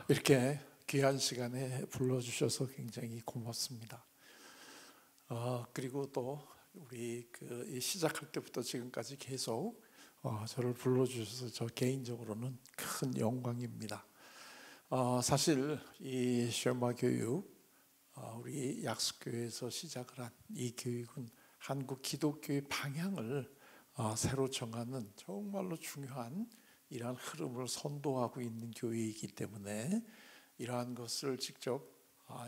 이렇게 귀한 시간에 불러주셔서 굉장히 고맙습니다. 그리고 또 우리 이 시작할 때부터 지금까지 계속 저를 불러주셔서 저 개인적으로는 큰 영광입니다. 사실 이 쉐마 교육, 우리 약속교회에서 시작을 한 이 교육은 한국 기독교의 방향을 새로 정하는 정말로 중요한 이러한 흐름을 선도하고 있는 교회이기 때문에 이러한 것을 직접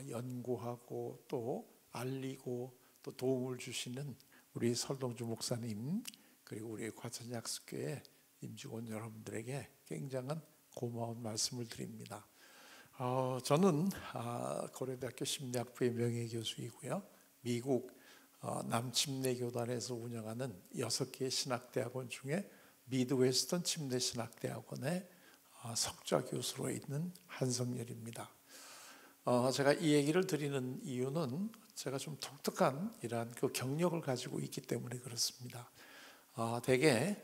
연구하고 또 알리고 또 도움을 주시는 우리 설동주 목사님, 그리고 우리 과천약속교회 임직원 여러분들에게 굉장한 고마운 말씀을 드립니다. 저는 고려대학교 심리학부의 명예교수이고요, 미국 남침례교단에서 운영하는 6개의 신학대학원 중에 미드웨스턴 침례신학대학원의 석좌 교수로 있는 한성열입니다. 제가 이 얘기를 드리는 이유는 제가 좀 독특한 이러한 그 경력을 가지고 있기 때문에 그렇습니다. 대개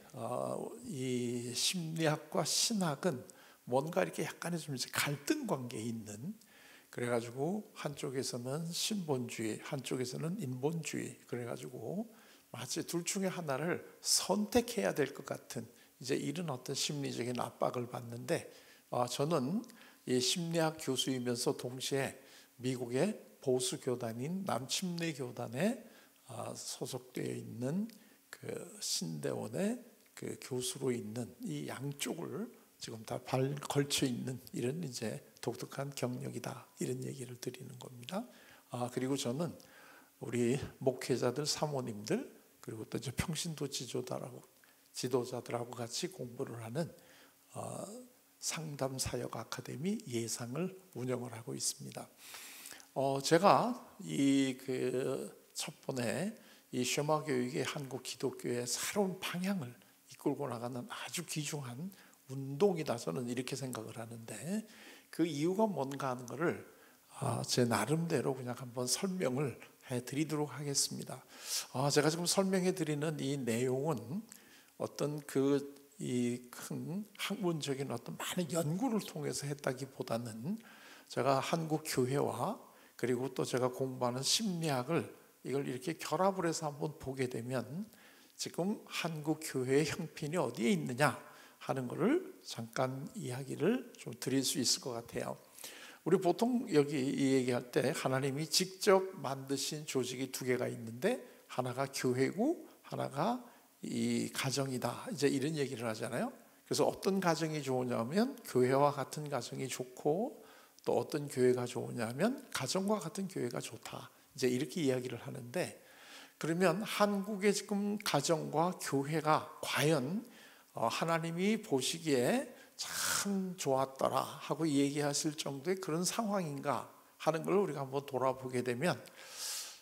이 심리학과 신학은 뭔가 이렇게 약간의 좀 갈등 관계에 있는, 그래가지고 한쪽에서는 신본주의, 한쪽에서는 인본주의, 그래가지고 마치 둘 중에 하나를 선택해야 될 것 같은 이제 이런 어떤 심리적인 압박을 받는데, 저는 이 심리학 교수이면서 동시에 미국의 보수 교단인 남침례교단에 소속되어 있는 그 신대원의 그 교수로 있는 이 양쪽을 지금 다 걸쳐 있는 이런 이제 독특한 경력이다, 이런 얘기를 드리는 겁니다. 그리고 저는 우리 목회자들, 사모님들, 그리고 또 이제 평신도 지도자들하고 같이 공부를 하는 상담사역 아카데미 예상을 운영을 하고 있습니다. 제가 첫 번에 이 쉐마 교육의 한국 기독교의 새로운 방향을 이끌고 나가는 아주 귀중한 운동이다, 저는 이렇게 생각을 하는데, 그 이유가 뭔가 하는 것을 제 나름대로 그냥 한번 설명을 해드리도록 하겠습니다. 제가 지금 설명해 드리는 이 내용은 어떤 이 큰 학문적인 어떤 많은 연구를 통해서 했다기보다는 제가 한국 교회와 그리고 또 제가 공부하는 심리학을 이걸 이렇게 결합을 해서 한번 보게 되면 지금 한국 교회의 형편이 어디에 있느냐 하는 것을 잠깐 이야기를 좀 드릴 수 있을 것 같아요. 우리 보통 여기 이 얘기할 때 하나님이 직접 만드신 조직이 2개가 있는데, 하나가 교회고 하나가 이 가정이다, 이제 이런 얘기를 하잖아요. 그래서 어떤 가정이 좋으냐면 교회와 같은 가정이 좋고, 또 어떤 교회가 좋으냐면 가정과 같은 교회가 좋다, 이제 이렇게 이야기를 하는데, 그러면 한국의 지금 가정과 교회가 과연 하나님이 보시기에 참 좋았더라 하고 얘기하실 정도의 그런 상황인가 하는 걸 우리가 한번 돌아보게 되면,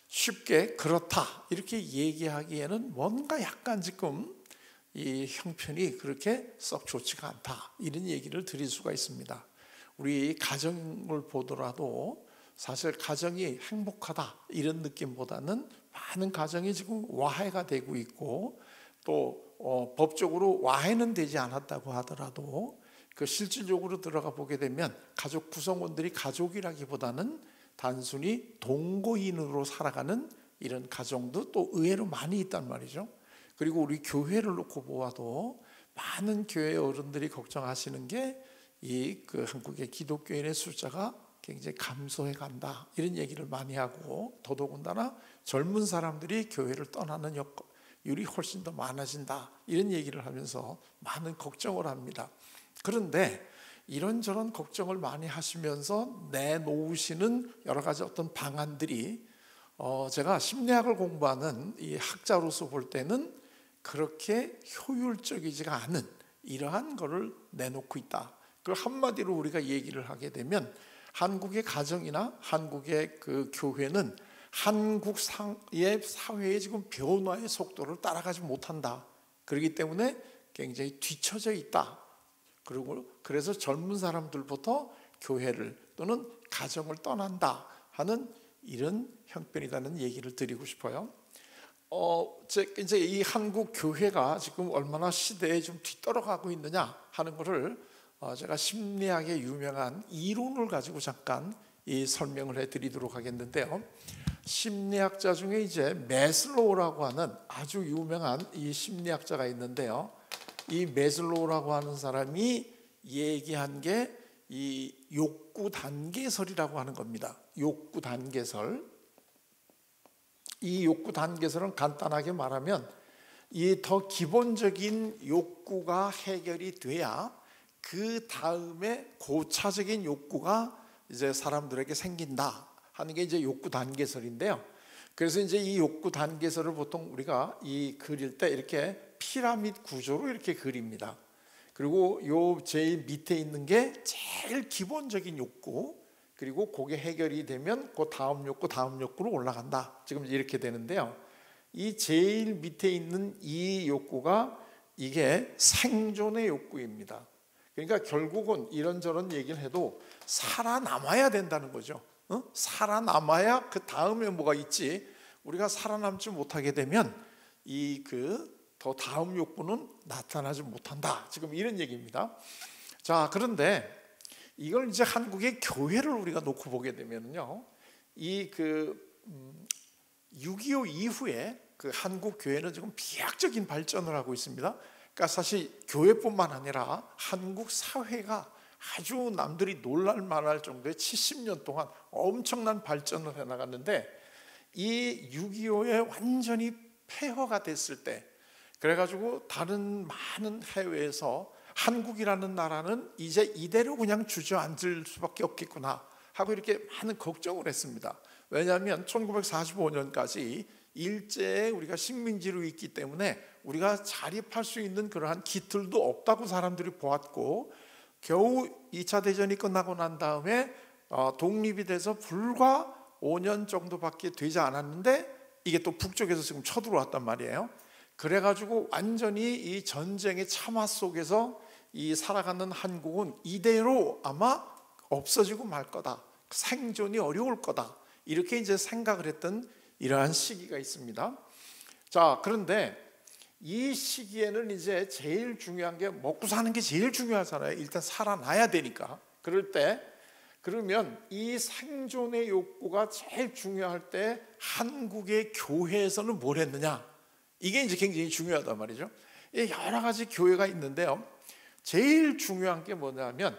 쉽게 그렇다 이렇게 얘기하기에는 뭔가 약간 지금 이 형편이 그렇게 썩 좋지가 않다, 이런 얘기를 드릴 수가 있습니다. 우리 가정을 보더라도 사실 가정이 행복하다 이런 느낌보다는 많은 가정이 지금 와해가 되고 있고, 또 법적으로 와해는 되지 않았다고 하더라도 그 실질적으로 들어가 보게 되면 가족 구성원들이 가족이라기보다는 단순히 동거인으로 살아가는 이런 가정도 또 의외로 많이 있단 말이죠. 그리고 우리 교회를 놓고 보아도 많은 교회 어른들이 걱정하시는 게 이 한국의 기독교인의 숫자가 굉장히 감소해 간다, 이런 얘기를 많이 하고, 더더군다나 젊은 사람들이 교회를 떠나는 율이 훨씬 더 많아진다, 이런 얘기를 하면서 많은 걱정을 합니다. 그런데 이런저런 걱정을 많이 하시면서 내놓으시는 여러 가지 어떤 방안들이 제가 심리학을 공부하는 이 학자로서 볼 때는 그렇게 효율적이지가 않은 이러한 거를 내놓고 있다. 그 한마디로 우리가 얘기를 하게 되면 한국의 가정이나 한국의 그 교회는 한국 사회의 지금 변화의 속도를 따라가지 못한다. 그렇기 때문에 굉장히 뒤처져 있다. 그리고 그래서 젊은 사람들부터 교회를 또는 가정을 떠난다 하는 이런 형편이라는 얘기를 드리고 싶어요. 이제 이 한국 교회가 지금 얼마나 시대에 좀 뒤떨어가고 있느냐 하는 것을 제가 심리학의 유명한 이론을 가지고 잠깐 이 설명을 해드리도록 하겠는데요. 심리학자 중에 이제 매슬로우라고 하는 아주 유명한 이 심리학자가 있는데요. 이 매슬로우라고 하는 사람이 얘기한 게 이 욕구 단계설이라고 하는 겁니다. 욕구 단계설. 이 욕구 단계설은 간단하게 말하면 이 더 기본적인 욕구가 해결이 돼야 그 다음에 고차적인 욕구가 이제 사람들에게 생긴다 하는 게 이제 욕구 단계설인데요. 그래서 이제 이 욕구 단계설을 보통 우리가 이 그릴 때 이렇게 피라미드 구조로 이렇게 그립니다. 그리고 요 제일 밑에 있는 게 제일 기본적인 욕구, 그리고 그게 해결이 되면 그 다음 욕구로 올라간다. 지금 이렇게 되는데요. 이 제일 밑에 있는 이 욕구가 이게 생존의 욕구입니다. 그러니까 결국은 이런저런 얘기를 해도 살아남아야 된다는 거죠. 살아남아야 그 다음에 뭐가 있지. 우리가 살아남지 못하게 되면 이 더 다음 욕구는 나타나지 못한다. 지금 이런 얘기입니다. 자, 그런데 이걸 이제 한국의 교회를 우리가 놓고 보게 되면요, 이 6.25 이후에 그 한국 교회는 지금 비약적인 발전을 하고 있습니다. 그러니까 사실 교회뿐만 아니라 한국 사회가 아주 남들이 놀랄 만할 정도의 70년 동안 엄청난 발전을 해나갔는데, 이 6.25에 완전히 폐허가 됐을 때, 그래가지고 다른 많은 해외에서 한국이라는 나라는 이제 이대로 그냥 주저앉을 수밖에 없겠구나 하고 이렇게 많은 걱정을 했습니다. 왜냐하면 1945년까지 일제에 우리가 식민지로 있기 때문에 우리가 자립할 수 있는 그러한 기틀도 없다고 사람들이 보았고, 겨우 2차 대전이 끝나고 난 다음에 독립이 돼서 불과 5년 정도밖에 되지 않았는데 이게 또 북쪽에서 지금 쳐들어왔단 말이에요. 그래가지고 완전히 이 전쟁의 참화 속에서 이 살아가는 한국은 이대로 아마 없어지고 말 거다, 생존이 어려울 거다, 이렇게 이제 생각을 했던 이러한 시기가 있습니다. 자, 그런데 이 시기에는 이제 제일 중요한 게 먹고 사는 게 제일 중요하잖아요. 일단 살아나야 되니까. 그러면 이 생존의 욕구가 제일 중요할 때 한국의 교회에서는 뭘 했느냐? 이게 이제 굉장히 중요하단 말이죠. 여러 가지 교회가 있는데요. 제일 중요한 게 뭐냐면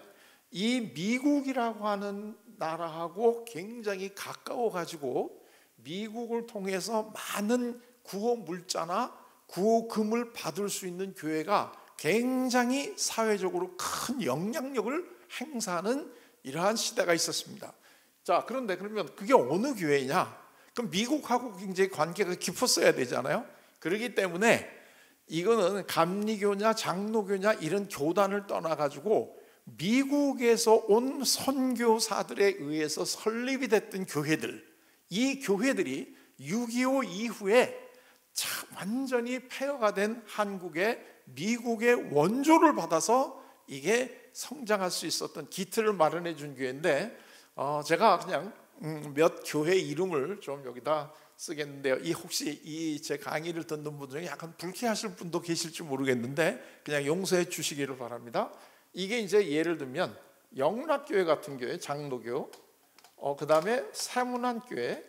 이 미국이라고 하는 나라하고 굉장히 가까워가지고 미국을 통해서 많은 구호 물자나 구호금을 받을 수 있는 교회가 굉장히 사회적으로 큰 영향력을 행사하는 이러한 시대가 있었습니다. 자, 그런데 그러면 그게 어느 교회냐? 그럼 미국하고 굉장히 관계가 깊었어야 되잖아요. 그렇기 때문에 이거는 감리교냐 장로교냐 이런 교단을 떠나가지고 미국에서 온 선교사들에 의해서 설립이 됐던 교회들, 이 교회들이 6.25 이후에 완전히 폐허가 된 한국의 미국의 원조를 받아서 이게 성장할 수 있었던 기틀을 마련해 준 교회인데, 제가 그냥 몇 교회 이름을 좀 여기다 쓰겠는데요. 혹시 이 제 강의를 듣는 분 중에 약간 불쾌하실 분도 계실지 모르겠는데 그냥 용서해 주시기를 바랍니다. 이게 이제 예를 들면 영락교회 같은 교회, 장로교, 그 다음에 세문안교회,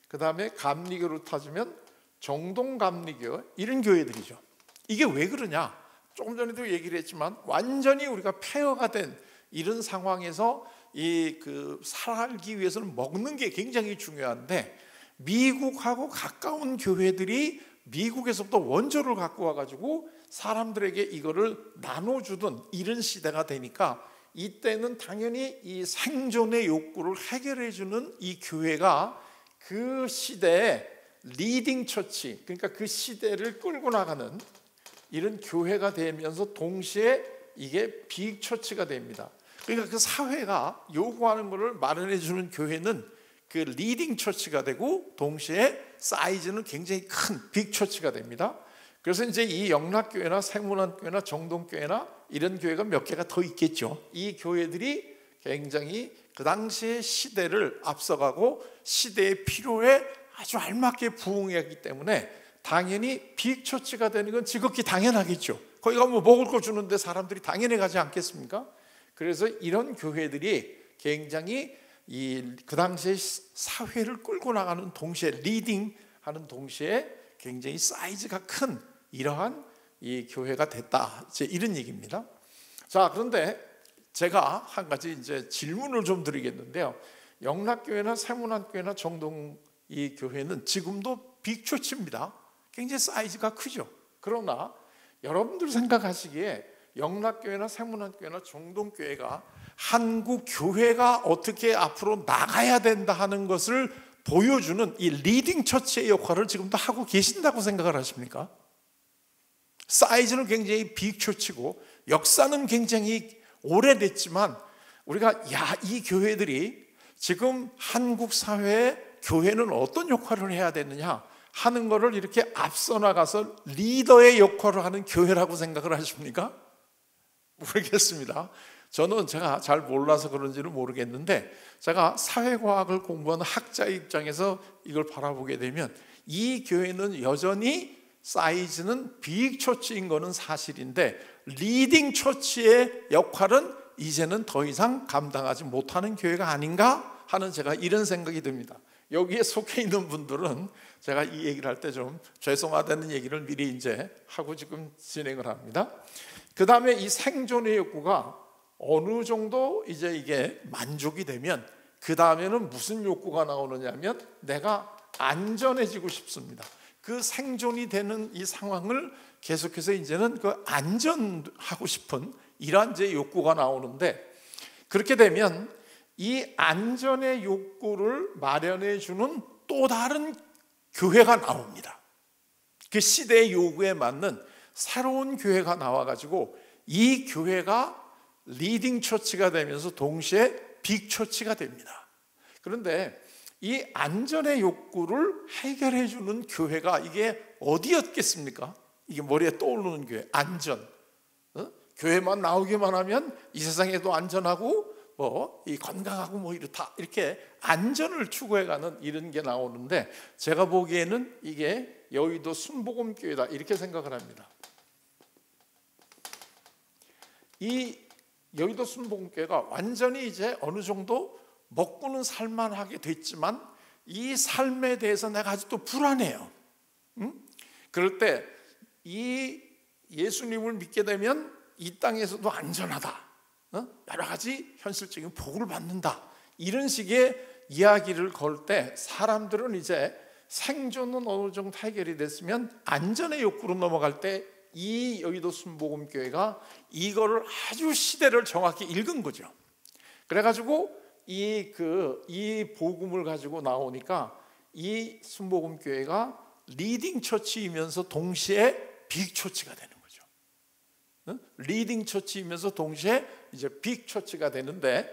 그 다음에 감리교로 따지면 정동감리교, 이런 교회들이죠. 이게 왜 그러냐? 조금 전에도 얘기를 했지만 완전히 우리가 폐허가 된 이런 상황에서 살기 위해서는 먹는 게 굉장히 중요한데, 미국하고 가까운 교회들이 미국에서부터 원조를 갖고 와가지고 사람들에게 이거를 나눠주던 이런 시대가 되니까, 이때는 당연히 이 생존의 욕구를 해결해주는 이 교회가 그 시대의 리딩 처치, 그러니까 그 시대를 끌고 나가는 이런 교회가 되면서 동시에 이게 빅 처치가 됩니다. 그러니까 그 사회가 요구하는 것을 마련해 주는 교회는 그 리딩 처치가 되고 동시에 사이즈는 굉장히 큰 빅 처치가 됩니다. 그래서 이제 이 영락교회나 세문안교회나 정동교회나 이런 교회가 몇 개가 더 있겠죠. 이 교회들이 굉장히 그 당시의 시대를 앞서가고 시대의 필요에 아주 알맞게 부응했기 때문에 당연히 빅 처치가 되는 건 지극히 당연하겠죠. 거기 가면 먹을 거 주는데 사람들이 당연히 가지 않겠습니까? 그래서 이런 교회들이 굉장히 그 당시에 사회를 끌고 나가는 동시에 리딩하는 동시에 굉장히 사이즈가 큰 이러한 이 교회가 됐다, 이제 이런 얘기입니다. 자, 그런데 제가 한 가지 이제 질문을 좀 드리겠는데요. 영락교회나 세문안교회나 정동 이 교회는 지금도 빅처치입니다. 굉장히 사이즈가 크죠. 그러나 여러분들 생각하시기에 영락교회나 세문안교회나 정동교회가 한국 교회가 어떻게 앞으로 나가야 된다 하는 것을 보여주는 이 리딩 처치의 역할을 지금도 하고 계신다고 생각을 하십니까? 사이즈는 굉장히 빅처치고 역사는 굉장히 오래됐지만 우리가 이 교회들이 지금 한국 사회에 교회는 어떤 역할을 해야 되느냐 하는 것을 이렇게 앞서 나가서 리더의 역할을 하는 교회라고 생각을 하십니까? 모르겠습니다. 저는 제가 잘 몰라서 그런지는 모르겠는데 제가 사회과학을 공부하는 학자의 입장에서 이걸 바라보게 되면 이 교회는 여전히 사이즈는 빅처치인 것은 사실인데 리딩 처치의 역할은 이제는 더 이상 감당하지 못하는 교회가 아닌가 하는 제가 이런 생각이 듭니다. 여기에 속해 있는 분들은 제가 이 얘기를 할 때 좀 죄송하다는 얘기를 미리 이제 하고 지금 진행을 합니다. 그 다음에 이 생존의 욕구가 어느 정도 이제 이게 만족이 되면 그 다음에는 무슨 욕구가 나오느냐면 내가 안전해지고 싶습니다. 그 생존이 되는 이 상황을 계속해서 이제는 그 안전하고 싶은 이러한 이제 욕구가 나오는데 그렇게 되면 이 안전의 욕구를 마련해 주는 또 다른 교회가 나옵니다. 그 시대의 요구에 맞는 새로운 교회가 나와가지고 이 교회가 리딩 처치가 되면서 동시에 빅 처치가 됩니다. 그런데 이 안전의 욕구를 해결해 주는 교회가 이게 어디였겠습니까? 이게 머리에 떠오르는 교회, 안전. 교회만 나오기만 하면 이 세상에도 안전하고 이 건강하고 이렇다, 이렇게 안전을 추구해가는 이런 게 나오는데 제가 보기에는 이게 여의도 순복음교회다 이렇게 생각을 합니다. 이 여의도 순복음교회가 완전히 이제 어느 정도 먹고는 살만하게 됐지만 이 삶에 대해서 내가 아직도 불안해요. 그럴 때 이 예수님을 믿게 되면 이 땅에서도 안전하다, 여러 가지 현실적인 복을 받는다, 이런 식의 이야기를 걸 때 사람들은 이제 생존은 어느 정도 해결이 됐으면 안전의 욕구로 넘어갈 때 이 여의도 순복음교회가 이거를 아주 시대를 정확히 읽은 거죠. 그래가지고 이 복음을 가지고 나오니까 이 순복음교회가 리딩 처치이면서 동시에 빅 처치가 되는 거죠. 리딩 처치이면서 동시에 이제 빅 처치가 되는데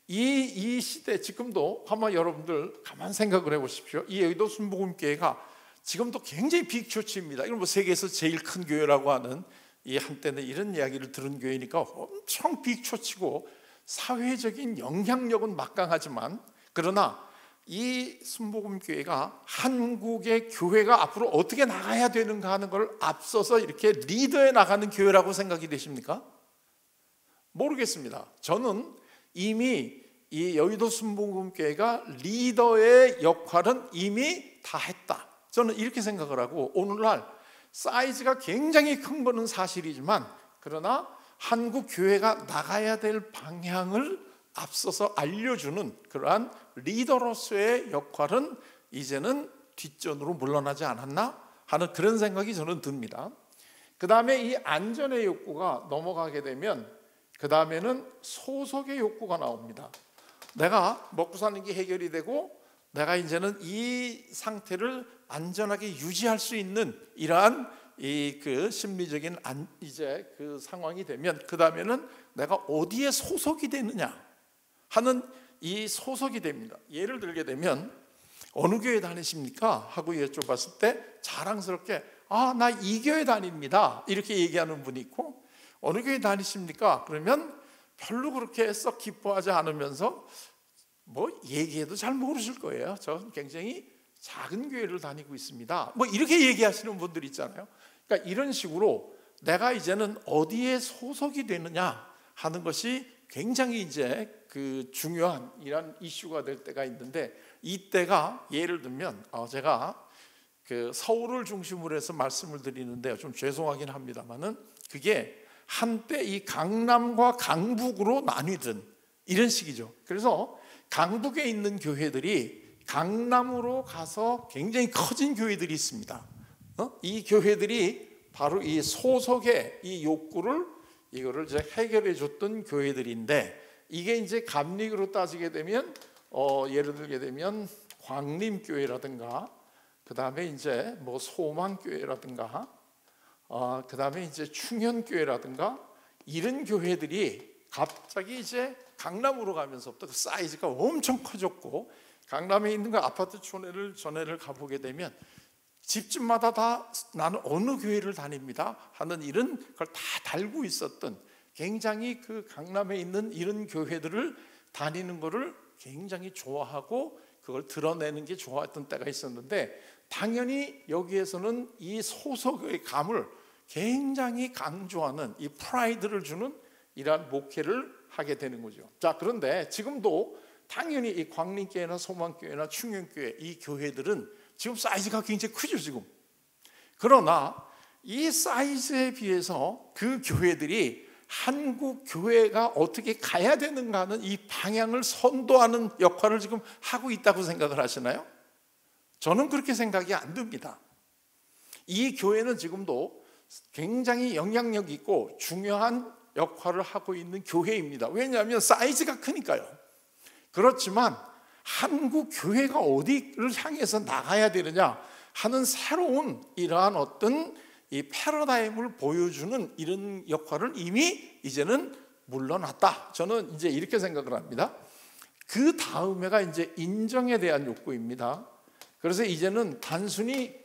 이 시대 지금도 한번 여러분들 가만 생각을 해보십시오. 이 여의도 순복음교회가 지금도 굉장히 빅 처치입니다. 이건 세계에서 제일 큰 교회라고 하는 이 한때는 이런 이야기를 들은 교회니까 엄청 빅 처치고 사회적인 영향력은 막강하지만 그러나 이 순복음교회가 한국의 교회가 앞으로 어떻게 나가야 되는가 하는 걸 앞서서 이렇게 리더해 나가는 교회라고 생각이 되십니까? 모르겠습니다. 저는 이미 이 여의도 순복음교회가 리더의 역할은 이미 다 했다, 저는 이렇게 생각을 하고 오늘날 사이즈가 굉장히 큰 거는 사실이지만 그러나 한국 교회가 나가야 될 방향을 앞서서 알려주는 그러한 리더로서의 역할은 이제는 뒷전으로 물러나지 않았나 하는 그런 생각이 저는 듭니다. 그 다음에 이 안전의 욕구가 넘어가게 되면 그 다음에는 소속의 욕구가 나옵니다. 내가 먹고 사는 게 해결이 되고 내가 이제는 이 상태를 안전하게 유지할 수 있는 이러한 심리적인 이제 그 상황이 되면 그 다음에는 내가 어디에 소속이 되느냐 하는 이 소속이 됩니다. 예를 들게 되면 어느 교회 다니십니까? 하고 여쭤봤을 때 자랑스럽게 나 이 교회 다닙니다 이렇게 얘기하는 분이 있고, 어느 교회 다니십니까? 그러면 별로 그렇게 썩 기뻐하지 않으면서 얘기해도 잘 모르실 거예요. 저는 굉장히 작은 교회를 다니고 있습니다 이렇게 얘기하시는 분들 있잖아요. 그러니까 이런 식으로 내가 이제는 어디에 소속이 되느냐 하는 것이 굉장히 이제 그 중요한 이런 이슈가 될 때가 있는데, 이때가 예를 들면 제가 그 서울을 중심으로 해서 말씀을 드리는데요, 좀 죄송하긴 합니다만은 그게 한때 이 강남과 강북으로 나뉘던 이런 식이죠. 그래서 강북에 있는 교회들이 강남으로 가서 굉장히 커진 교회들이 있습니다. 이 교회들이 바로 이 소속의 이 욕구를 이거를 이제 해결해 줬던 교회들인데, 이게 이제 감리교로 따지게 되면 예를 들게 되면 광림교회라든가, 그 다음에 이제 뭐 소망교회라든가, 그 다음에 이제 충현교회라든가, 이런 교회들이 갑자기 이제 강남으로 가면서부터 그 사이즈가 엄청 커졌고, 강남에 있는 그 아파트 전에를 가보게 되면 집집마다 다 나는 어느 교회를 다닙니다 하는 이런 걸 다 달고 있었던, 굉장히 그 강남에 있는 이런 교회들을 다니는 거를 굉장히 좋아하고 그걸 드러내는 게 좋았던 때가 있었는데, 당연히 여기에서는 이 소속의 감을 굉장히 강조하는 이 프라이드를 주는 이러한 목회를 하게 되는 거죠. 자, 그런데 지금도 당연히 이 광림교회나 소망교회나 충현교회, 이 교회들은 지금 사이즈가 굉장히 크죠 지금. 그러나 이 사이즈에 비해서 그 교회들이 한국 교회가 어떻게 가야 되는가 하는 이 방향을 선도하는 역할을 지금 하고 있다고 생각을 하시나요? 저는 그렇게 생각이 안 듭니다. 이 교회는 지금도 굉장히 영향력 있고 중요한 역할을 하고 있는 교회입니다. 왜냐하면 사이즈가 크니까요. 그렇지만 한국 교회가 어디를 향해서 나가야 되느냐 하는 새로운 이러한 어떤 이 패러다임을 보여주는 이런 역할을 이미 이제는 물러났다. 저는 이제 이렇게 생각을 합니다. 그 다음에가 이제 인정에 대한 욕구입니다. 그래서 이제는 단순히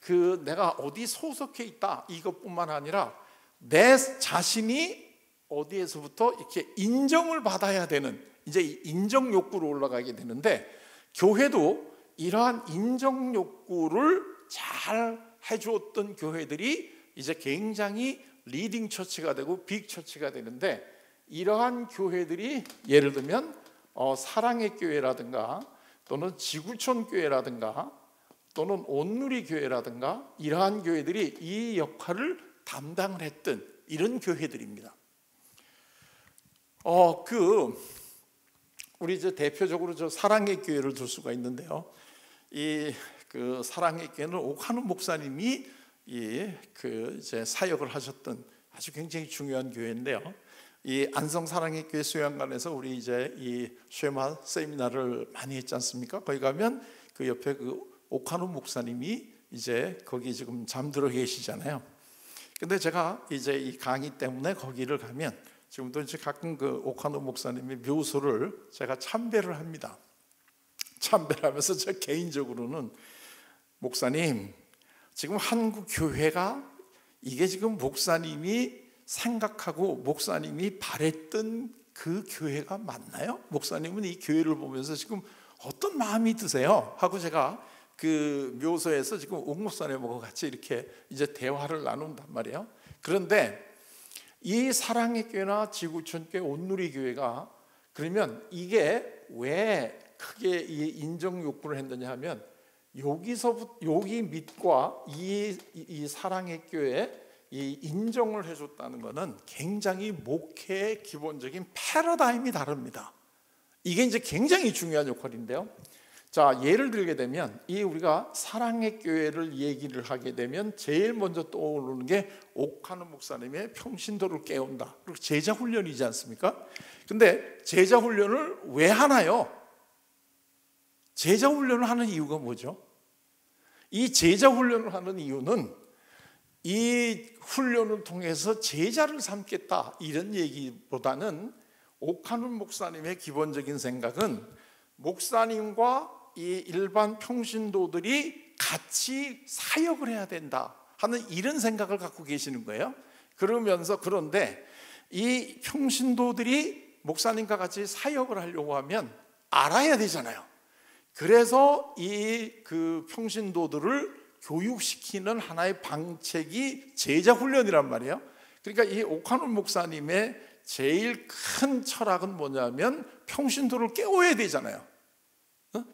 그 내가 어디 소속해 있다 이것뿐만 아니라 내 자신이 어디에서부터 이렇게 인정을 받아야 되는, 이제 인정 욕구로 올라가게 되는데, 교회도 이러한 인정 욕구를 잘 해주었던 교회들이 이제 굉장히 리딩 처치가 되고 빅 처치가 되는데, 이러한 교회들이 예를 들면 사랑의 교회라든가 또는 지구촌 교회라든가 또는 온누리 교회라든가, 이러한 교회들이 이 역할을 담당을 했던 이런 교회들입니다. 우리 이제 대표적으로 저 사랑의 교회를 들 수가 있는데요. 이 그 사랑의 교회는 오카노 목사님이 이제 사역을 하셨던 아주 굉장히 중요한 교회인데요. 이 안성 사랑의 교회 수양관에서 우리 이제 이 쉐마 세미나를 많이 했지 않습니까? 거기 가면 그 옆에 그 오카노 목사님이 이제 거기 지금 잠들어 계시잖아요. 근데 제가 이제 이 강의 때문에 거기를 가면 지금도 이제 가끔 그 오카노 목사님의 묘소를 제가 참배를 합니다. 참배를 하면서 저 개인적으로는 목사님, 지금 한국 교회가 이게 지금 목사님이 생각하고 목사님이 바랬던 그 교회가 맞나요? 목사님은 이 교회를 보면서 지금 어떤 마음이 드세요? 하고 제가 그 묘소에서 지금 옥 목사님하고 같이 이렇게 이제 대화를 나눈단 말이에요. 그런데 이 사랑의 교회나 지구촌 교회, 온누리 교회가 그러면 이게 왜 크게 이 인정 욕구를 했느냐 하면, 여기서부터 여기 밑과 이 사랑의 교회 이 인정을 해줬다는 것은 굉장히 목회의 기본적인 패러다임이 다릅니다. 이게 이제 굉장히 중요한 역할인데요. 자, 예를 들게 되면 이 우리가 사랑의 교회를 얘기를 하게 되면 제일 먼저 떠오르는 게 오카노 목사님의 평신도를 깨운다, 그리고 제자 훈련이지 않습니까? 근데 제자 훈련을 왜 하나요? 제자 훈련을 하는 이유가 뭐죠? 이 제자 훈련을 하는 이유는 이 훈련을 통해서 제자를 삼겠다 이런 얘기보다는 오카노 목사님의 기본적인 생각은 목사님과 이 일반 평신도들이 같이 사역을 해야 된다 하는 이런 생각을 갖고 계시는 거예요. 그러면서 그런데 이 평신도들이 목사님과 같이 사역을 하려고 하면 알아야 되잖아요. 그래서 이 그 평신도들을 교육시키는 하나의 방책이 제자 훈련이란 말이에요. 그러니까 이 오카노 목사님의 제일 큰 철학은 뭐냐면 평신도를 깨워야 되잖아요.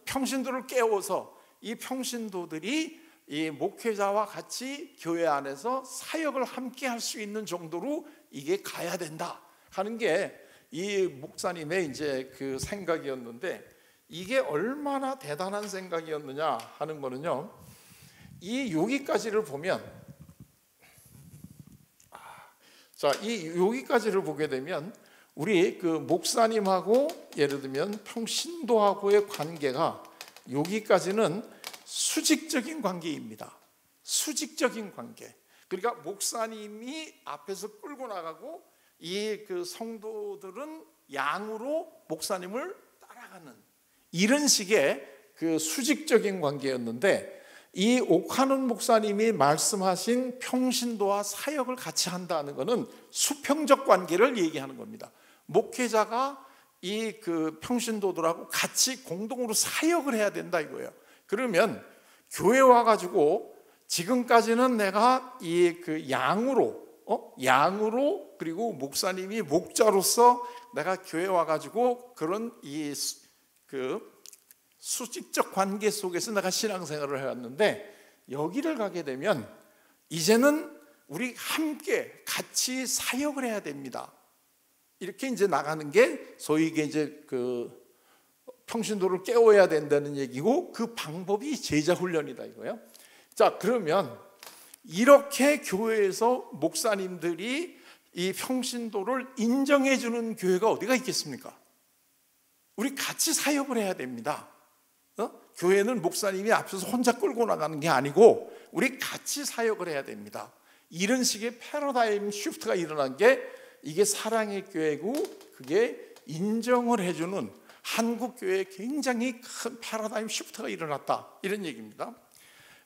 평신도를 깨워서 이 평신도들이 이 목회자와 같이 교회 안에서 사역을 함께 할 수 있는 정도로 이게 가야 된다 하는 게 이 목사님의 이제 그 생각이었는데, 이게 얼마나 대단한 생각이었느냐 하는 거는요, 이 여기까지를 보면, 자, 이 여기까지를 보게 되면 우리 그 목사님하고 예를 들면 평신도하고의 관계가 여기까지는 수직적인 관계입니다. 수직적인 관계. 그러니까 목사님이 앞에서 끌고 나가고 이 그 성도들은 양으로 목사님을 따라가는 이런 식의 그 수직적인 관계였는데, 이 오카논 목사님이 말씀하신 평신도와 사역을 같이 한다는 것은 수평적 관계를 얘기하는 겁니다. 목회자가 이 그 평신도들하고 같이 공동으로 사역을 해야 된다 이거예요. 그러면 교회 와가지고 지금까지는 내가 이 그 양으로 그리고 목사님이 목자로서 내가 교회 와가지고 그런 이 그 수직적 관계 속에서 내가 신앙생활을 해왔는데, 여기를 가게 되면 이제는 우리 함께 같이 사역을 해야 됩니다. 이렇게 이제 나가는 게 소위 이제 그 평신도를 깨워야 된다는 얘기고, 그 방법이 제자 훈련이다 이거예요. 자, 그러면 이렇게 교회에서 목사님들이 이 평신도를 인정해 주는 교회가 어디가 있겠습니까? 우리 같이 사역을 해야 됩니다. 교회는 목사님이 앞서서 혼자 끌고 나가는 게 아니고 우리 같이 사역을 해야 됩니다. 이런 식의 패러다임 시프트가 일어난 게 이게 사랑의 교회고, 그게 인정을 해주는 한국 교회에 굉장히 큰 패러다임 시프트가 일어났다 이런 얘기입니다.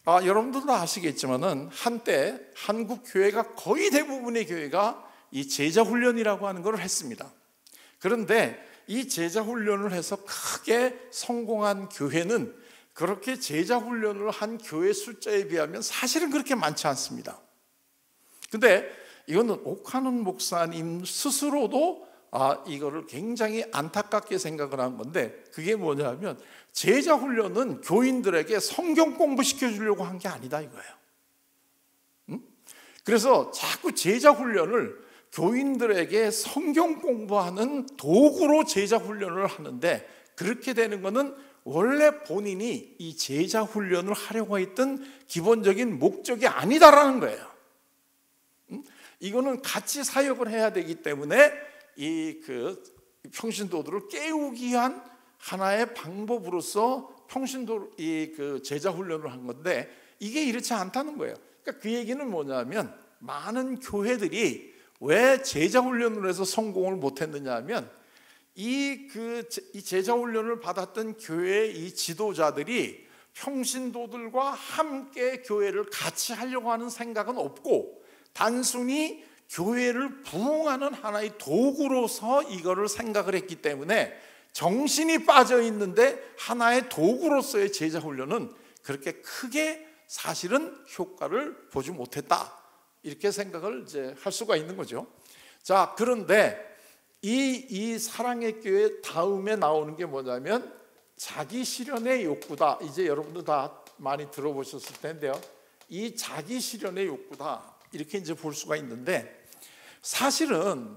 여러분들도 아시겠지만은 한때 한국 교회가 거의 대부분의 교회가 이 제자 훈련이라고 하는 걸 했습니다. 그런데 이 제자 훈련을 해서 크게 성공한 교회는 그렇게 제자 훈련을 한 교회 숫자에 비하면 사실은 그렇게 많지 않습니다. 근데 이거는 오카논 목사님 스스로도 이거를 굉장히 안타깝게 생각을 한 건데, 그게 뭐냐면 제자 훈련은 교인들에게 성경 공부시켜 주려고 한 게 아니다 이거예요. 그래서 자꾸 제자 훈련을 교인들에게 성경 공부하는 도구로 제자 훈련을 하는데, 그렇게 되는 것은 원래 본인이 이 제자 훈련을 하려고 했던 기본적인 목적이 아니다라는 거예요. 이거는 같이 사역을 해야 되기 때문에 이 그 평신도들을 깨우기 위한 하나의 방법으로서 평신도 이 그 제자 훈련을 한 건데, 이게 이렇지 않다는 거예요. 그러니까 그 얘기는 뭐냐면, 많은 교회들이 왜 제자 훈련을 해서 성공을 못했느냐 하면, 이 제자 훈련을 받았던 교회의 이 지도자들이 평신도들과 함께 교회를 같이 하려고 하는 생각은 없고, 단순히 교회를 부흥하는 하나의 도구로서 이거를 생각을 했기 때문에 정신이 빠져 있는데 하나의 도구로서의 제자 훈련은 그렇게 크게 사실은 효과를 보지 못했다, 이렇게 생각을 이제 할 수가 있는 거죠. 자, 그런데 이 사랑의 교회 다음에 나오는 게 뭐냐면 자기 실현의 욕구다. 이제 여러분들 다 많이 들어보셨을 텐데요, 이 자기 실현의 욕구다 이렇게 이제 볼 수가 있는데, 사실은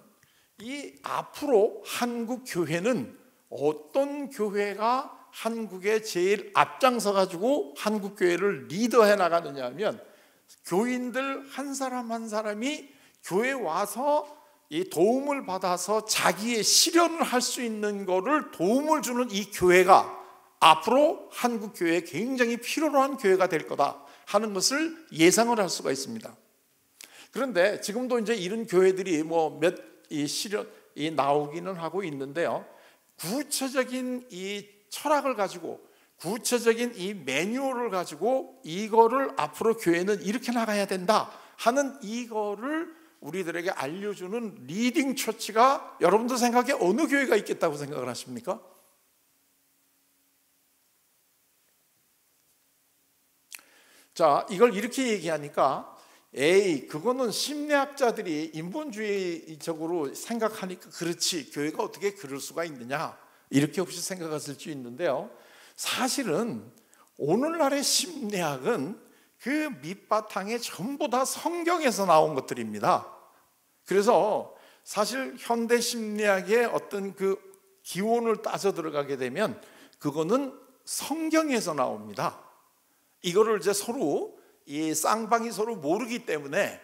이 앞으로 한국 교회는 어떤 교회가 한국에 제일 앞장서 가지고 한국 교회를 리더해 나가느냐 하면, 교인들 한 사람 한 사람이 교회 와서 이 도움을 받아서 자기의 실현을 할 수 있는 거를 도움을 주는 이 교회가 앞으로 한국 교회에 굉장히 필요로 한 교회가 될 거다 하는 것을 예상을 할 수가 있습니다. 그런데 지금도 이제 이런 교회들이 실현이 나오기는 하고 있는데요, 구체적인 이 철학을 가지고, 구체적인 이 매뉴얼을 가지고 이거를 앞으로 교회는 이렇게 나가야 된다 하는 이거를 우리들에게 알려주는 리딩 처치가 여러분들 생각에 어느 교회가 있겠다고 생각을 하십니까? 자, 이걸 이렇게 얘기하니까 에이, 그거는 심리학자들이 인본주의적으로 생각하니까 그렇지, 교회가 어떻게 그럴 수가 있느냐, 이렇게 혹시 생각하실 수 있는데요, 사실은 오늘날의 심리학은 그 밑바탕에 전부 다 성경에서 나온 것들입니다. 그래서 사실 현대 심리학의 어떤 그 기원을 따져 들어가게 되면 그거는 성경에서 나옵니다. 이거를 이제 서로 이 쌍방이 서로 모르기 때문에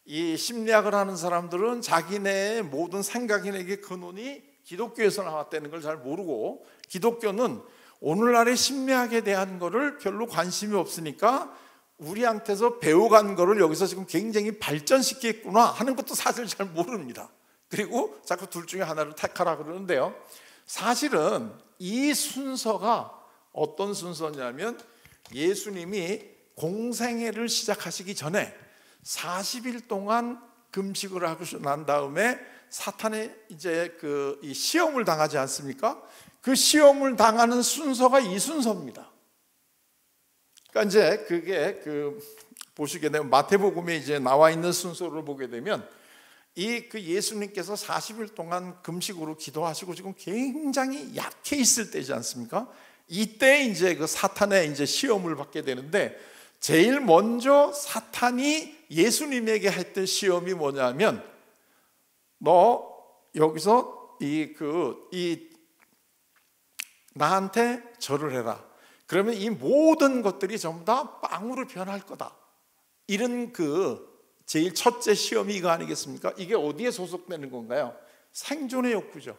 이 심리학을 하는 사람들은 자기네의 모든 생각이네의 근원이 기독교에서 나왔다는 걸 잘 모르고, 기독교는 오늘날의 심리학에 대한 거를 별로 관심이 없으니까 우리한테서 배워간 거를 여기서 지금 굉장히 발전시키겠구나 하는 것도 사실 잘 모릅니다. 그리고 자꾸 둘 중에 하나를 택하라 그러는데요, 사실은 이 순서가 어떤 순서냐면 예수님이 공생애를 시작하시기 전에 40일 동안 금식을 하고 난 다음에 사탄의 이제 이 시험을 당하지 않습니까? 그 시험을 당하는 순서가 이 순서입니다. 그러니까 이제 그게 보시게 되면 마태복음에 이제 나와 있는 순서를 보게 되면 예수님께서 40일 동안 금식으로 기도하시고 지금 굉장히 약해 있을 때지 않습니까? 이때 이제 그 사탄의 이제 시험을 받게 되는데, 제일 먼저 사탄이 예수님에게 했던 시험이 뭐냐면, 너 여기서 나한테 절을 해라. 그러면 이 모든 것들이 전부 다 빵으로 변할 거다. 이런 제일 첫째 시험이 이거 아니겠습니까? 이게 어디에 소속되는 건가요? 생존의 욕구죠.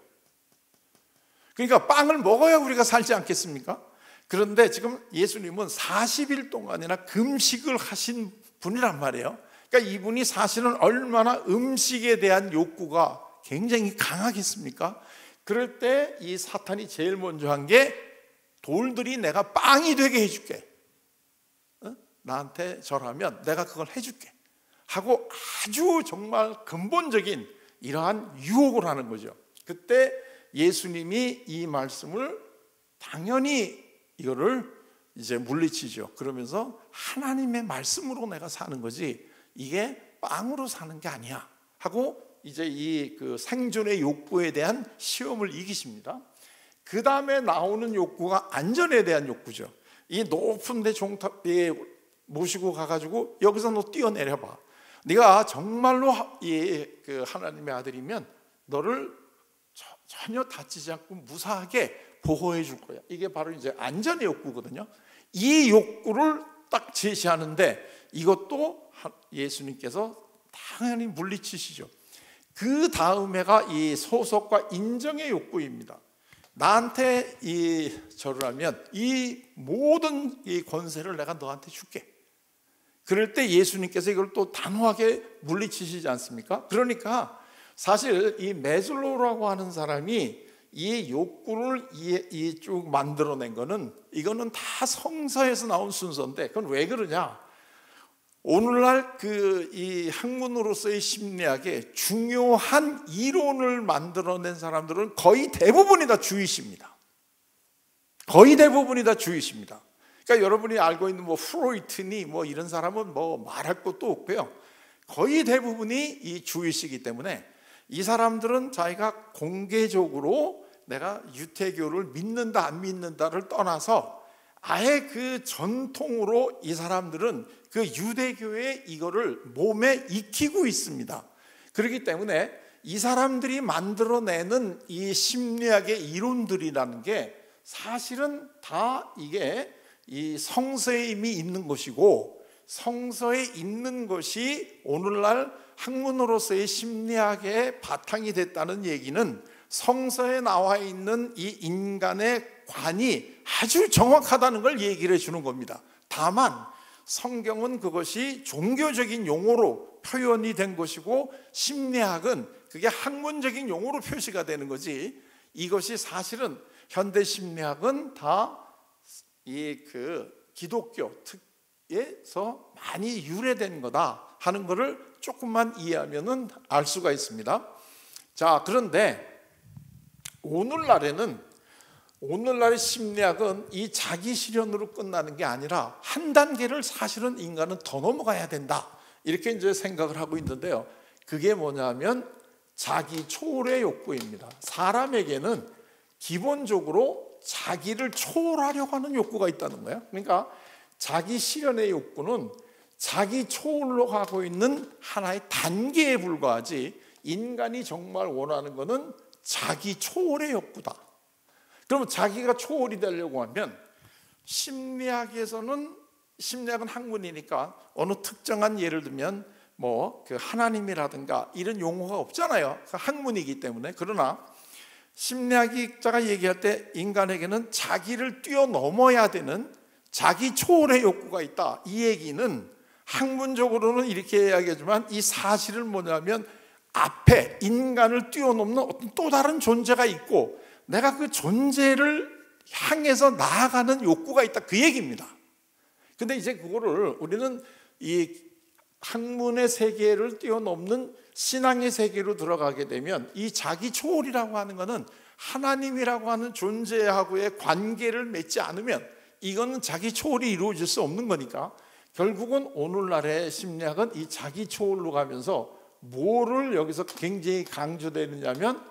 그러니까 빵을 먹어야 우리가 살지 않겠습니까? 그런데 지금 예수님은 40일 동안이나 금식을 하신 분이란 말이에요. 그러니까 이분이 사실은 얼마나 음식에 대한 욕구가 굉장히 강하겠습니까? 그럴 때 이 사탄이 제일 먼저 한 게, 돌들이 내가 빵이 되게 해줄게, 나한테 절하면 내가 그걸 해줄게 하고 아주 정말 근본적인 이러한 유혹을 하는 거죠. 그때 예수님이 이 말씀을 당연히 이거를 이제 물리치죠. 그러면서 하나님의 말씀으로 내가 사는 거지 이게 빵으로 사는 게 아니야 하고 이제 생존의 욕구에 대한 시험을 이기십니다. 그 다음에 나오는 욕구가 안전에 대한 욕구죠. 이 높은 데 종탑에 모시고 가가지고 여기서 너 뛰어내려봐. 네가 정말로 하나님의 아들이면 너를 전혀 다치지 않고 무사하게 보호해 줄 거야. 이게 바로 이제 안전의 욕구거든요. 이 욕구를 딱 제시하는데 이것도 예수님께서 당연히 물리치시죠. 그 다음에가 이 소속과 인정의 욕구입니다. 나한테 절을 하면 이 모든 이 권세를 내가 너한테 줄게. 그럴 때 예수님께서 이걸 또 단호하게 물리치시지 않습니까? 그러니까 사실 이 메슬로우라고 하는 사람이 이 욕구를 쭉 만들어낸 거는, 이거는 다 성서에서 나온 순서인데, 그건 왜 그러냐? 오늘날 이 학문으로서의 심리학에 중요한 이론을 만들어낸 사람들은 거의 대부분이 다 주이십니다. 거의 대부분이 다 주이십니다. 그러니까 여러분이 알고 있는 프로이트니 이런 사람은 말할 것도 없고요. 거의 대부분이 이 주이시기 때문에 이 사람들은 자기가 공개적으로 내가 유태교를 믿는다 안 믿는다를 떠나서 아예 그 전통으로 이 사람들은 그 유대교의 이거를 몸에 익히고 있습니다. 그렇기 때문에 이 사람들이 만들어내는 이 심리학의 이론들이라는 게 사실은 다 이게 이 성서에 이미 있는 것이고, 성서에 있는 것이 오늘날 학문으로서의 심리학의 바탕이 됐다는 얘기는 성서에 나와 있는 이 인간의 관이 아주 정확하다는 걸 얘기를 해주는 겁니다. 다만 성경은 그것이 종교적인 용어로 표현이 된 것이고, 심리학은 그게 학문적인 용어로 표시가 되는 거지, 이것이 사실은 현대 심리학은 다 기독교에서 많이 유래된 거다 하는 것을 조금만 이해하면은 알 수가 있습니다. 자, 그런데 오늘날에는 오늘날의 심리학은 이 자기 실현으로 끝나는 게 아니라 한 단계를 사실은 인간은 더 넘어가야 된다, 이렇게 이제 생각을 하고 있는데요. 그게 뭐냐면 자기 초월의 욕구입니다. 사람에게는 기본적으로 자기를 초월하려고 하는 욕구가 있다는 거예요. 그러니까 자기 실현의 욕구는 자기 초월로 가고 있는 하나의 단계에 불과하지, 인간이 정말 원하는 것은 자기 초월의 욕구다. 그러면 자기가 초월이 되려고 하면 심리학은 학문이니까 어느 특정한, 예를 들면 뭐 그 하나님이라든가 이런 용어가 없잖아요. 학문이기 때문에. 그러나 심리학자가 얘기할 때 인간에게는 자기를 뛰어넘어야 되는 자기 초월의 욕구가 있다, 이 얘기는 학문적으로는 이렇게 이야기하지만 이 사실은 뭐냐면 앞에 인간을 뛰어넘는 어떤 또 다른 존재가 있고 내가 그 존재를 향해서 나아가는 욕구가 있다, 그 얘기입니다. 근데 이제 그거를 우리는 이 학문의 세계를 뛰어넘는 신앙의 세계로 들어가게 되면 이 자기 초월이라고 하는 것은 하나님이라고 하는 존재하고의 관계를 맺지 않으면 이거는 자기 초월이 이루어질 수 없는 거니까, 결국은 오늘날의 심리학은 이 자기 초월로 가면서 뭐를 여기서 굉장히 강조되느냐면,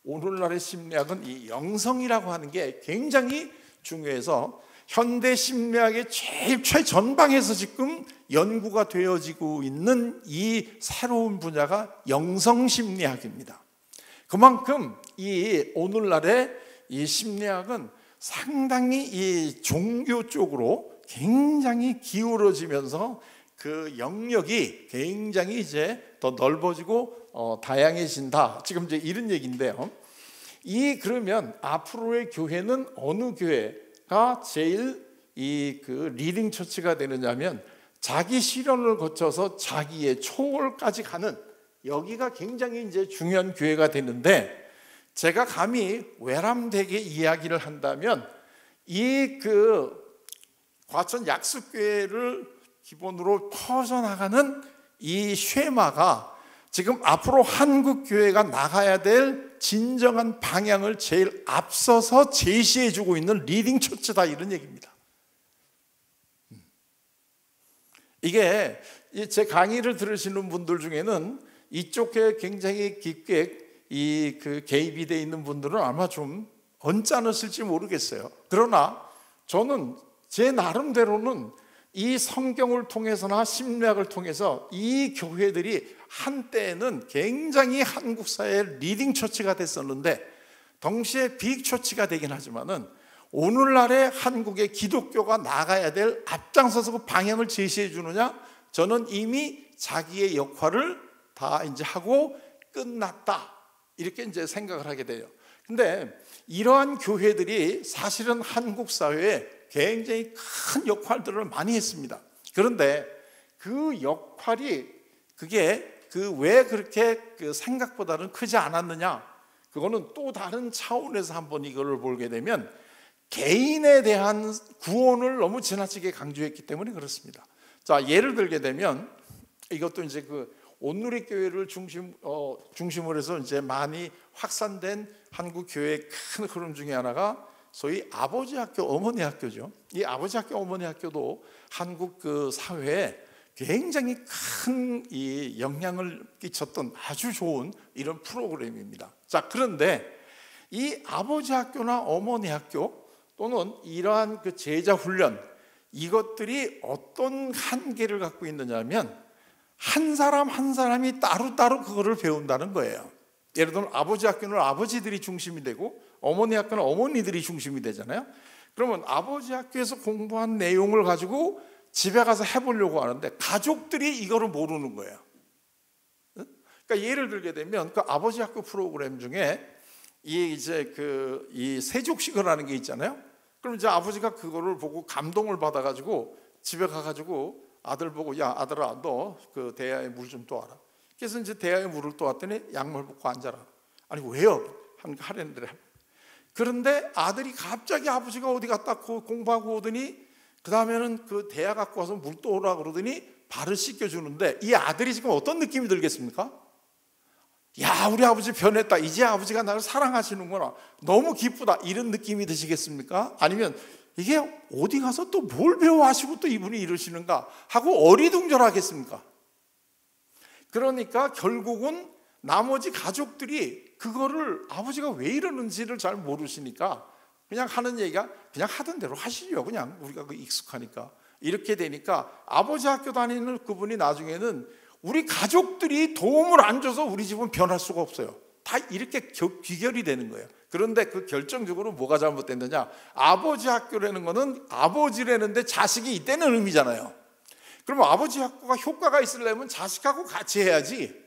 오늘날의 심리학은 이 영성이라고 하는 게 굉장히 중요해서 현대 심리학의 제일 최전방에서 지금 연구가 되어지고 있는 이 새로운 분야가 영성심리학입니다. 그만큼 이 오늘날의 이 심리학은 상당히 이 종교 쪽으로 굉장히 기울어지면서 그 영역이 굉장히 이제 더 넓어지고 다양해진다, 지금 이제 이런 얘기인데요. 그러면 앞으로의 교회는 어느 교회가 제일 그 리딩 처치가 되느냐면 자기 실현을 거쳐서 자기의 초월까지 가는, 여기가 굉장히 이제 중요한 교회가 되는데, 제가 감히 외람되게 이야기를 한다면 과천 약습교회를 기본으로 퍼져나가는 이 쉐마가 지금 앞으로 한국 교회가 나가야 될 진정한 방향을 제일 앞서서 제시해주고 있는 리딩 처치다, 이런 얘기입니다. 이게 제 강의를 들으시는 분들 중에는 이쪽에 굉장히 깊게 개입이 되어 있는 분들은 아마 좀 언짢으실지 모르겠어요. 그러나 저는 제 나름대로는 이 성경을 통해서나 심리학을 통해서 이 교회들이 한때는 굉장히 한국 사회의 리딩 처치가 됐었는데, 동시에 빅 처치가 되긴 하지만은 오늘날의 한국의 기독교가 나가야 될 앞장서서 그 방향을 제시해 주느냐, 저는 이미 자기의 역할을 다 이제 하고 끝났다, 이렇게 이제 생각을 하게 돼요. 근데 이러한 교회들이 사실은 한국 사회에 굉장히 큰 역할들을 많이 했습니다. 그런데 그 역할이 왜 그렇게 생각보다는 크지 않았느냐, 그거는 또 다른 차원에서 한번 이거를 보게 되면 개인에 대한 구원을 너무 지나치게 강조했기 때문에 그렇습니다. 자, 예를 들게 되면 이것도 이제 온누리 교회를 중심으로 해서 이제 많이 확산된 한국 교회의 큰 흐름 중에 하나가 소위 아버지 학교, 어머니 학교죠. 이 아버지 학교, 어머니 학교도 한국 사회에 굉장히 큰 이 영향을 끼쳤던 아주 좋은 이런 프로그램입니다. 자, 그런데 이 아버지 학교나 어머니 학교 또는 이러한 제자 훈련, 이것들이 어떤 한계를 갖고 있느냐면 한 사람 한 사람이 따로따로 그거를 배운다는 거예요. 예를 들면 아버지 학교는 아버지들이 중심이 되고 어머니 학교는 어머니들이 중심이 되잖아요. 그러면 아버지 학교에서 공부한 내용을 가지고 집에 가서 해보려고 하는데 가족들이 이거를 모르는 거예요. 그러니까 예를 들게 되면 그 아버지 학교 프로그램 중에 이 세족식을 하는 게 있잖아요. 그럼 이제 아버지가 그거를 보고 감동을 받아가지고 집에 가가지고 아들 보고, 야 아들아, 너 그 대야에 물 좀 떠와라. 그래서 이제 대야에 물을 떠왔더니 양말 벗고 앉아라. 아니 왜요? 하랬는데, 그런데 아들이 갑자기 아버지가 어디 갔다 공부하고 오더니 그 다음에는 그 대야 갖고 와서 물 떠오라 그러더니 발을 씻겨주는데 이 아들이 지금 어떤 느낌이 들겠습니까? 야, 우리 아버지 변했다, 이제 아버지가 나를 사랑하시는구나, 너무 기쁘다, 이런 느낌이 드시겠습니까? 아니면 이게 어디 가서 또 뭘 배워하시고 또 이분이 이러시는가 하고 어리둥절하겠습니까? 그러니까 결국은 나머지 가족들이 그거를 아버지가 왜 이러는지를 잘 모르시니까 그냥 하는 얘기가 그냥 하던 대로 하시죠. 그냥 우리가 그 익숙하니까. 이렇게 되니까 아버지 학교 다니는 그분이 나중에는 우리 가족들이 도움을 안 줘서 우리 집은 변할 수가 없어요. 다 이렇게 귀결이 되는 거예요. 그런데 그 결정적으로 뭐가 잘못됐느냐, 아버지 학교라는 거는 아버지라는데 자식이 있다는 의미잖아요. 그럼 아버지 학교가 효과가 있으려면 자식하고 같이 해야지.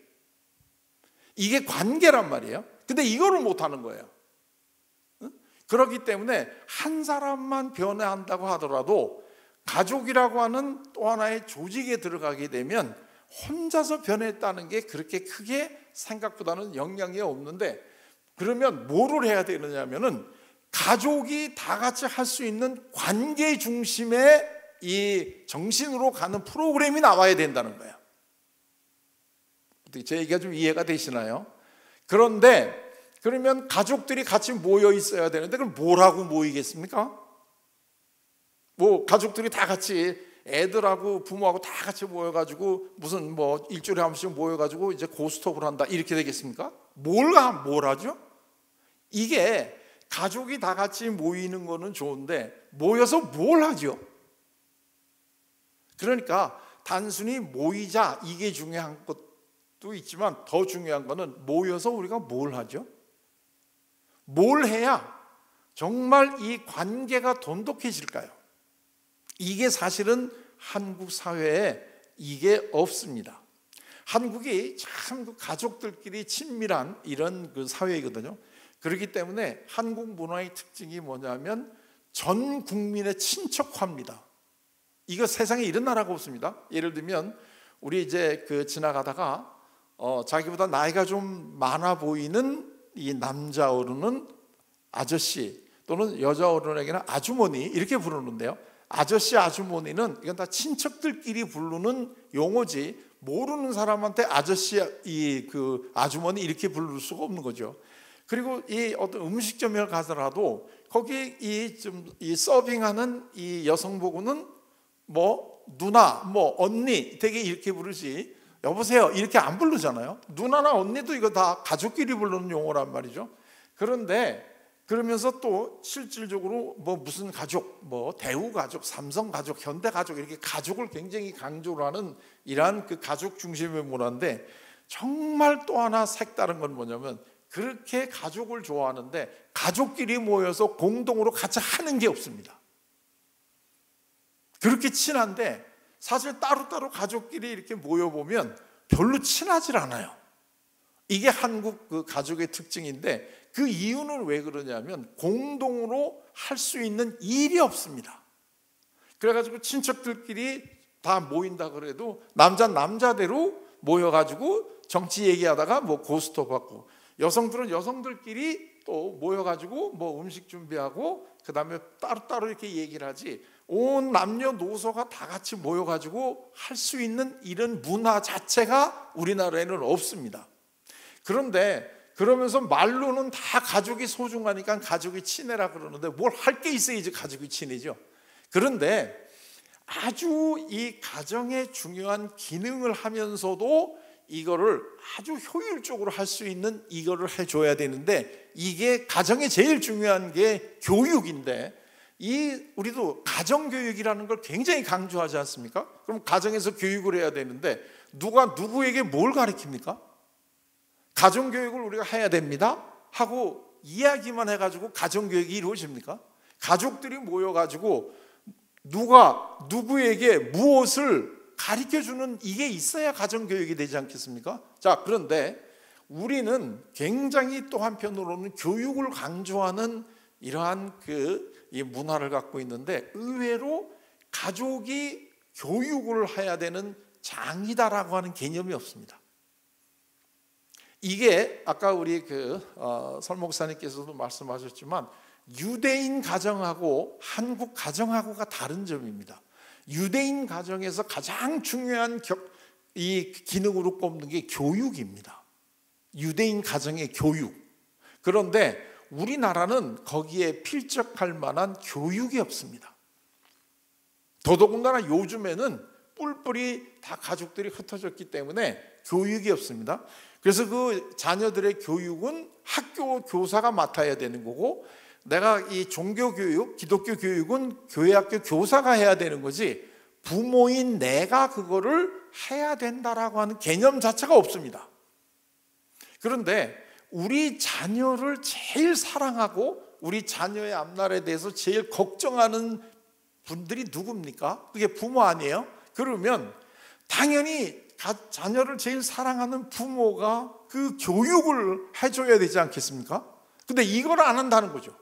이게 관계란 말이에요. 근데 이거를 못하는 거예요. 그렇기 때문에 한 사람만 변화한다고 하더라도 가족이라고 하는 또 하나의 조직에 들어가게 되면 혼자서 변했다는 게 그렇게 크게 생각보다는 영향이 없는데, 그러면 뭐를 해야 되느냐면은 가족이 다 같이 할 수 있는 관계 중심의 이 정신으로 가는 프로그램이 나와야 된다는 거예요. 제 얘기가 좀 이해가 되시나요? 그런데 그러면 가족들이 같이 모여 있어야 되는데 그럼 뭐라고 모이겠습니까? 뭐 가족들이 다 같이 애들하고 부모하고 다 같이 모여가지고 무슨 뭐 일주일에 한 번씩 모여가지고 이제 고스톱을 한다 이렇게 되겠습니까? 뭘 하죠? 이게 가족이 다 같이 모이는 거는 좋은데 모여서 뭘 하죠? 그러니까 단순히 모이자 이게 중요한 것도 있지만 더 중요한 거는 모여서 우리가 뭘 하죠? 뭘 해야 정말 이 관계가 돈독해질까요? 이게 사실은 한국 사회에 이게 없습니다. 한국이 참 그 가족들끼리 친밀한 이런 그 사회이거든요. 그렇기 때문에 한국 문화의 특징이 뭐냐면 전 국민의 친척화입니다. 이거 세상에 이런 나라가 없습니다. 예를 들면 우리 이제 그 지나가다가 자기보다 나이가 좀 많아 보이는 이 남자 어른은 아저씨 또는 여자 어른에게는 아주머니 이렇게 부르는데요. 아저씨, 아주머니는 이건 다 친척들끼리 부르는 용어지 모르는 사람한테 아저씨, 그 아주머니 이렇게 부를 수가 없는 거죠. 그리고 이 어떤 음식점에 가더라도 거기 이 서빙하는 이 여성보고는 뭐 누나, 뭐 언니 되게 이렇게 부르지 여보세요 이렇게 안 부르잖아요. 누나나 언니도 이거 다 가족끼리 부르는 용어란 말이죠. 그런데 그러면서 또 실질적으로 뭐 무슨 가족, 뭐 대우 가족, 삼성 가족, 현대 가족 이렇게 가족을 굉장히 강조를 하는 이러한 그 가족 중심의 문화인데, 정말 또 하나 색다른 건 뭐냐면 그렇게 가족을 좋아하는데 가족끼리 모여서 공동으로 같이 하는 게 없습니다. 그렇게 친한데 사실 따로따로 가족끼리 이렇게 모여보면 별로 친하질 않아요. 이게 한국 그 가족의 특징인데, 그 이유는 왜 그러냐면 공동으로 할 수 있는 일이 없습니다. 그래가지고 친척들끼리 다 모인다 그래도 남자는 남자대로 모여가지고 정치 얘기하다가 뭐 고스톱 받고, 여성들은 여성들끼리 또 모여가지고 뭐 음식 준비하고 그 다음에 따로따로 이렇게 얘기를 하지, 온 남녀노소가 다 같이 모여가지고 할 수 있는 이런 문화 자체가 우리나라에는 없습니다. 그런데 그러면서 말로는 다 가족이 소중하니까 가족이 친해라 그러는데 뭘 할 게 있어야지 가족이 친해져. 그런데 아주 이 가정의 중요한 기능을 하면서도 이거를 아주 효율적으로 할 수 있는 이거를 해줘야 되는데, 이게 가정에 제일 중요한 게 교육인데, 우리도 가정교육이라는 걸 굉장히 강조하지 않습니까? 그럼 가정에서 교육을 해야 되는데 누가 누구에게 뭘 가르칩니까? 가정교육을 우리가 해야 됩니다 하고 이야기만 해가지고 가정교육이 이루어집니까? 가족들이 모여가지고 누가 누구에게 무엇을 가르쳐주는 이게 있어야 가정교육이 되지 않겠습니까? 자, 그런데 우리는 굉장히 또 한편으로는 교육을 강조하는 이러한 이 문화를 갖고 있는데, 의외로 가족이 교육을 해야 되는 장이다라고 하는 개념이 없습니다. 이게 아까 우리 설 목사님께서도 말씀하셨지만 유대인 가정하고 한국 가정하고가 다른 점입니다. 유대인 가정에서 가장 중요한 이 기능으로 꼽는 게 교육입니다. 유대인 가정의 교육. 그런데 우리나라는 거기에 필적할 만한 교육이 없습니다. 더더군다나 요즘에는 뿔뿔이 다 가족들이 흩어졌기 때문에 교육이 없습니다. 그래서 그 자녀들의 교육은 학교 교사가 맡아야 되는 거고, 내가 이 종교 교육, 기독교 교육은 교회 학교 교사가 해야 되는 거지, 부모인 내가 그거를 해야 된다라고 하는 개념 자체가 없습니다. 그런데 우리 자녀를 제일 사랑하고 우리 자녀의 앞날에 대해서 제일 걱정하는 분들이 누굽니까? 그게 부모 아니에요? 그러면 당연히 자녀를 제일 사랑하는 부모가 그 교육을 해줘야 되지 않겠습니까? 근데 이걸 안 한다는 거죠.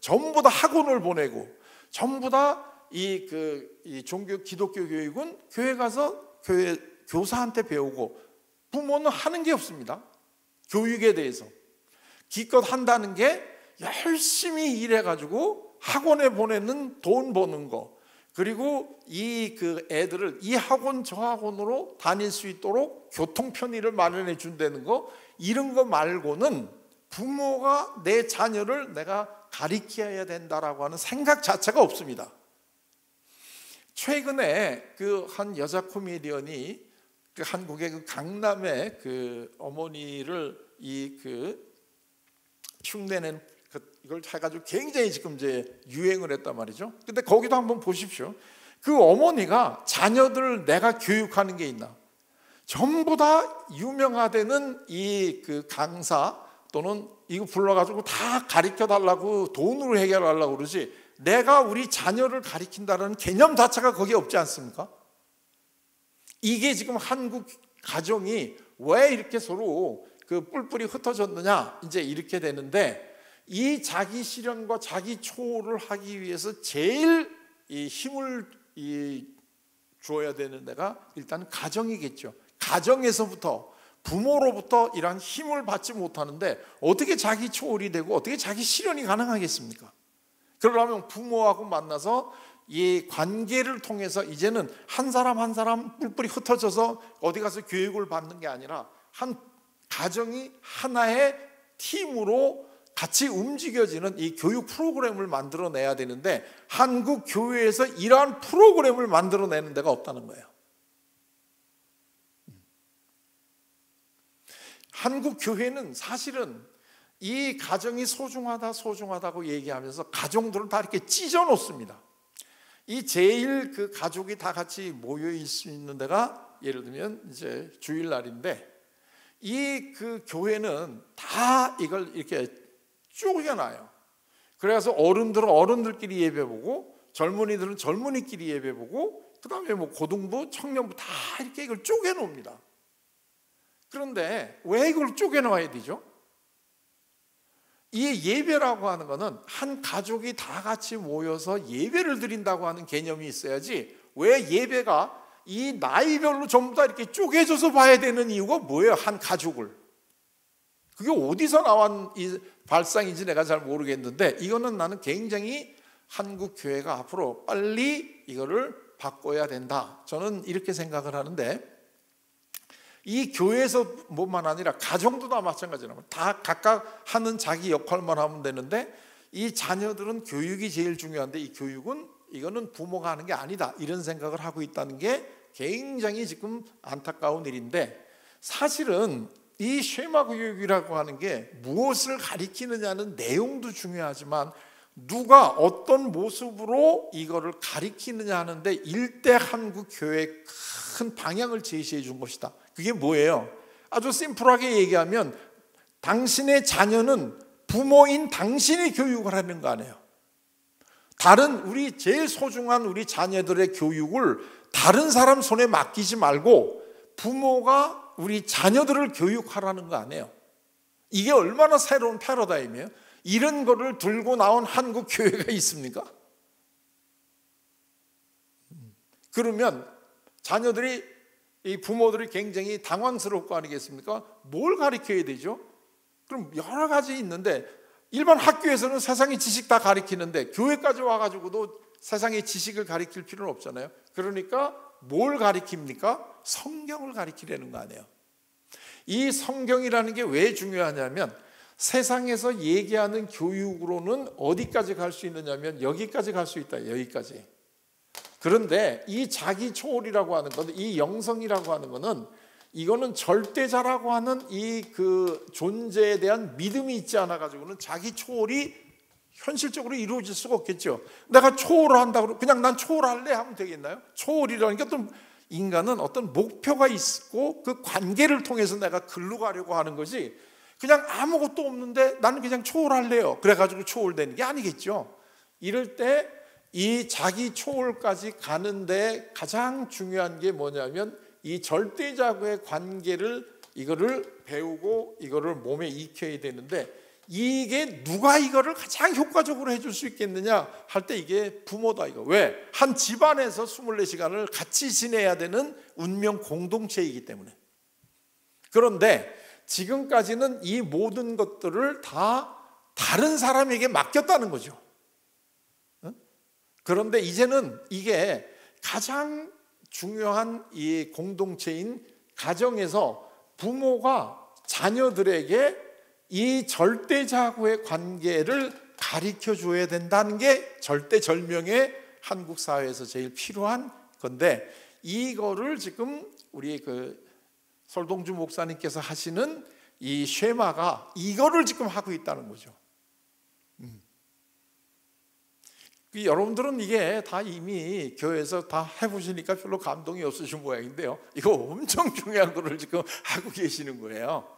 전부 다 학원을 보내고, 전부 다 이 종교 기독교 교육은 교회 가서 교회 교사한테 배우고, 부모는 하는 게 없습니다. 교육에 대해서 기껏 한다는 게 열심히 일해가지고 학원에 보내는 돈 버는 거, 그리고 그 애들을 이 학원 저 학원으로 다닐 수 있도록 교통 편의를 마련해 준다는 거, 이런 거 말고는 부모가 내 자녀를 내가 가리켜야 된다라고 하는 생각 자체가 없습니다. 최근에 그 한 여자 코미디언이 그 한국의 그 강남의 그 어머니를 흉내낸 이걸 해가지고 굉장히 지금 이제 유행을 했단 말이죠. 근데 거기도 한번 보십시오. 그 어머니가 자녀들 내가 교육하는 게 있나? 전부 다 유명화되는 그 강사 또는 이거 불러가지고 다 가르쳐 달라고 돈으로 해결하려고 그러지, 내가 우리 자녀를 가르친다는 개념 자체가 거기에 없지 않습니까? 이게 지금 한국 가정이 왜 이렇게 서로 그 뿔뿔이 흩어졌느냐, 이제 이렇게 되는데, 이 자기 실현과 자기 초월을 하기 위해서 제일 이 힘을 주어야 되는 데가 일단 가정이겠죠. 가정에서부터, 부모로부터 이러한 힘을 받지 못하는데 어떻게 자기 초월이 되고 어떻게 자기 실현이 가능하겠습니까? 그러려면 부모하고 만나서 이 관계를 통해서 이제는 한 사람 한 사람 뿔뿔이 흩어져서 어디 가서 교육을 받는 게 아니라 한 가정이 하나의 팀으로 같이 움직여지는 이 교육 프로그램을 만들어내야 되는데, 한국 교회에서 이러한 프로그램을 만들어내는 데가 없다는 거예요. 한국 교회는 사실은 이 가정이 소중하다고 얘기하면서 가정들을 다 이렇게 찢어 놓습니다. 이 제일 그 가족이 다 같이 모여 있을 수 있는 데가 예를 들면 이제 주일날인데, 이 그 교회는 다 이걸 이렇게 쪼개놔요. 그래서 어른들은 어른들끼리 예배 보고, 젊은이들은 젊은이끼리 예배 보고, 그 다음에 뭐 고등부, 청년부 다 이렇게 이걸 쪼개놓습니다. 그런데 왜 이걸 쪼개놔야 되죠? 이 예배라고 하는 것은 한 가족이 다 같이 모여서 예배를 드린다고 하는 개념이 있어야지, 왜 예배가 이 나이별로 전부 다 이렇게 쪼개져서 봐야 되는 이유가 뭐예요? 한 가족을. 그게 어디서 나온 이 발상인지 내가 잘 모르겠는데, 이거는 나는 굉장히 한국 교회가 앞으로 빨리 이거를 바꿔야 된다, 저는 이렇게 생각을 하는데, 이 교회에서 뭐만 아니라 가정도 다 마찬가지라면 다 각각 하는 자기 역할만 하면 되는데, 이 자녀들은 교육이 제일 중요한데 이 교육은 이거는 부모가 하는 게 아니다, 이런 생각을 하고 있다는 게 굉장히 지금 안타까운 일인데, 사실은 이 쉐마 교육이라고 하는 게 무엇을 가리키느냐는 내용도 중요하지만 누가 어떤 모습으로 이거를 가리키느냐 하는데 일대 한국 교회의 큰 방향을 제시해 준 것이다. 그게 뭐예요? 아주 심플하게 얘기하면 당신의 자녀는 부모인 당신이 교육을 하는 거 아니에요. 다른 우리 제일 소중한 우리 자녀들의 교육을 다른 사람 손에 맡기지 말고 부모가 우리 자녀들을 교육하라는 거 아니에요. 이게 얼마나 새로운 패러다임이에요. 이런 거를 들고 나온 한국 교회가 있습니까? 그러면 자녀들이, 이 부모들이 굉장히 당황스러울 거 아니겠습니까? 뭘 가르쳐야 되죠? 그럼 여러 가지 있는데, 일반 학교에서는 세상의 지식 다 가르치는데 교회까지 와가지고도 세상의 지식을 가르칠 필요는 없잖아요. 그러니까 뭘 가르칩니까? 성경을 가르치려는 거 아니에요. 이 성경이라는 게 왜 중요하냐면 세상에서 얘기하는 교육으로는 어디까지 갈 수 있느냐면 여기까지 갈 수 있다. 여기까지. 그런데 이 자기 초월이라고 하는 것, 이 영성이라고 하는 것은 이거는 절대자라고 하는 이 그 존재에 대한 믿음이 있지 않아 가지고는 자기 초월이 현실적으로 이루어질 수가 없겠죠. 내가 초월을 한다고 그냥 난 초월할래 하면 되겠나요? 초월이라는 게 어떤 인간은 어떤 목표가 있고 그 관계를 통해서 내가 글로 가려고 하는 거지, 그냥 아무것도 없는데 나는 그냥 초월할래요 그래가지고 초월되는 게 아니겠죠. 이럴 때 이 자기 초월까지 가는데 가장 중요한 게 뭐냐면 이 절대자와의 관계를 이거를 배우고 이거를 몸에 익혀야 되는데, 이게 누가 이거를 가장 효과적으로 해줄 수 있겠느냐 할 때 이게 부모다. 이거 왜? 한 집안에서 24시간을 같이 지내야 되는 운명 공동체이기 때문에. 그런데 지금까지는 이 모든 것들을 다 다른 사람에게 맡겼다는 거죠. 그런데 이제는 이게 가장 중요한 이 공동체인 가정에서 부모가 자녀들에게 이 절대자하고의 관계를 가르쳐 줘야 된다는 게 절대절명의 한국 사회에서 제일 필요한 건데, 이거를 지금 우리 그 설동주 목사님께서 하시는 이 쉐마가 이거를 지금 하고 있다는 거죠. 여러분들은 이게 다 이미 교회에서 다 해보시니까 별로 감동이 없으신 모양인데요, 이거 엄청 중요한 거를 지금 하고 계시는 거예요.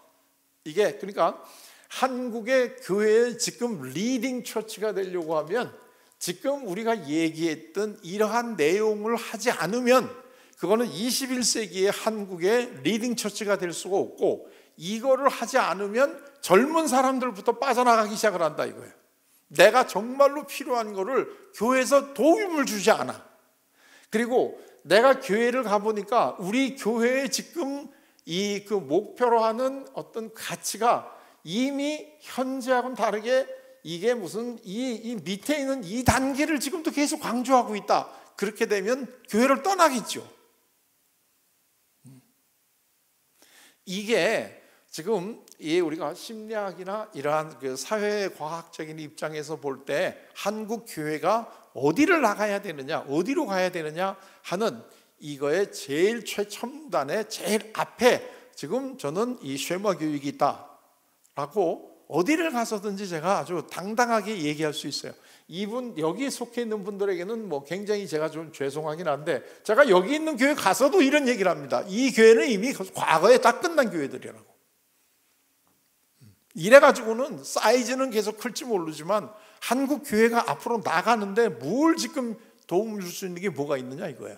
이게 그러니까 한국의 교회의 지금 리딩 처치가 되려고 하면 지금 우리가 얘기했던 이러한 내용을 하지 않으면 그거는 21세기의 한국의 리딩 처치가 될 수가 없고, 이거를 하지 않으면 젊은 사람들부터 빠져나가기 시작을 한다 이거예요. 내가 정말로 필요한 거를 교회에서 도움을 주지 않아. 그리고 내가 교회를 가보니까 우리 교회에 지금 이 그 목표로 하는 어떤 가치가 이미 현재하고는 다르게 이게 무슨 이 밑에 있는 이 단계를 지금도 계속 강조하고 있다. 그렇게 되면 교회를 떠나겠죠. 이게 지금 우리가 심리학이나 이러한 그 사회과학적인 입장에서 볼 때 한국 교회가 어디를 나가야 되느냐, 어디로 가야 되느냐 하는 이거의 제일 최첨단의 제일 앞에 지금 저는 이 쉐마 교육이 있다라고 어디를 가서든지 제가 아주 당당하게 얘기할 수 있어요. 이분 여기 속해 있는 분들에게는 뭐 굉장히 제가 좀 죄송하긴 한데, 제가 여기 있는 교회 가서도 이런 얘기를 합니다. 이 교회는 이미 과거에 다 끝난 교회들이라고. 이래가지고는 사이즈는 계속 클지 모르지만 한국 교회가 앞으로 나가는데 뭘 지금 도움을 줄 수 있는 게 뭐가 있느냐 이거예요.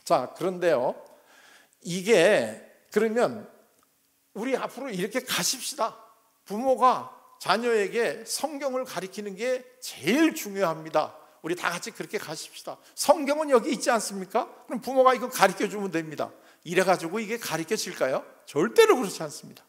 자, 그런데요, 이게 그러면 우리 앞으로 이렇게 가십시다. 부모가 자녀에게 성경을 가르치는 게 제일 중요합니다. 우리 다 같이 그렇게 가십시다. 성경은 여기 있지 않습니까? 그럼 부모가 이거 가르쳐 주면 됩니다. 이래가지고 이게 가르쳐질까요? 절대로 그렇지 않습니다.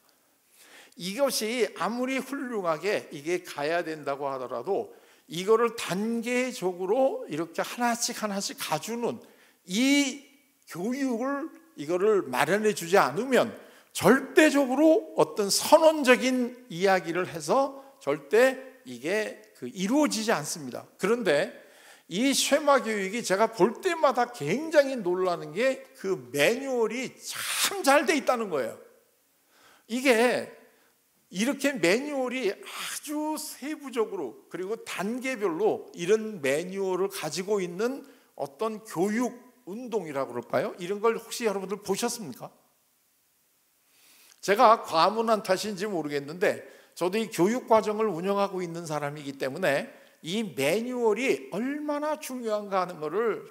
이것이 아무리 훌륭하게 이게 가야 된다고 하더라도 이거를 단계적으로 이렇게 하나씩 하나씩 가주는 이 교육을 이거를 마련해 주지 않으면 절대적으로 어떤 선언적인 이야기를 해서 절대 이게 이루어지지 않습니다. 그런데 이 쉐마 교육이 제가 볼 때마다 굉장히 놀라는 게 그 매뉴얼이 참 잘 돼 있다는 거예요. 이게 이렇게 매뉴얼이 아주 세부적으로 그리고 단계별로 이런 매뉴얼을 가지고 있는 어떤 교육 운동이라고 그럴까요? 이런 걸 혹시 여러분들 보셨습니까? 제가 과문한 탓인지 모르겠는데 저도 이 교육 과정을 운영하고 있는 사람이기 때문에 이 매뉴얼이 얼마나 중요한가 하는 것을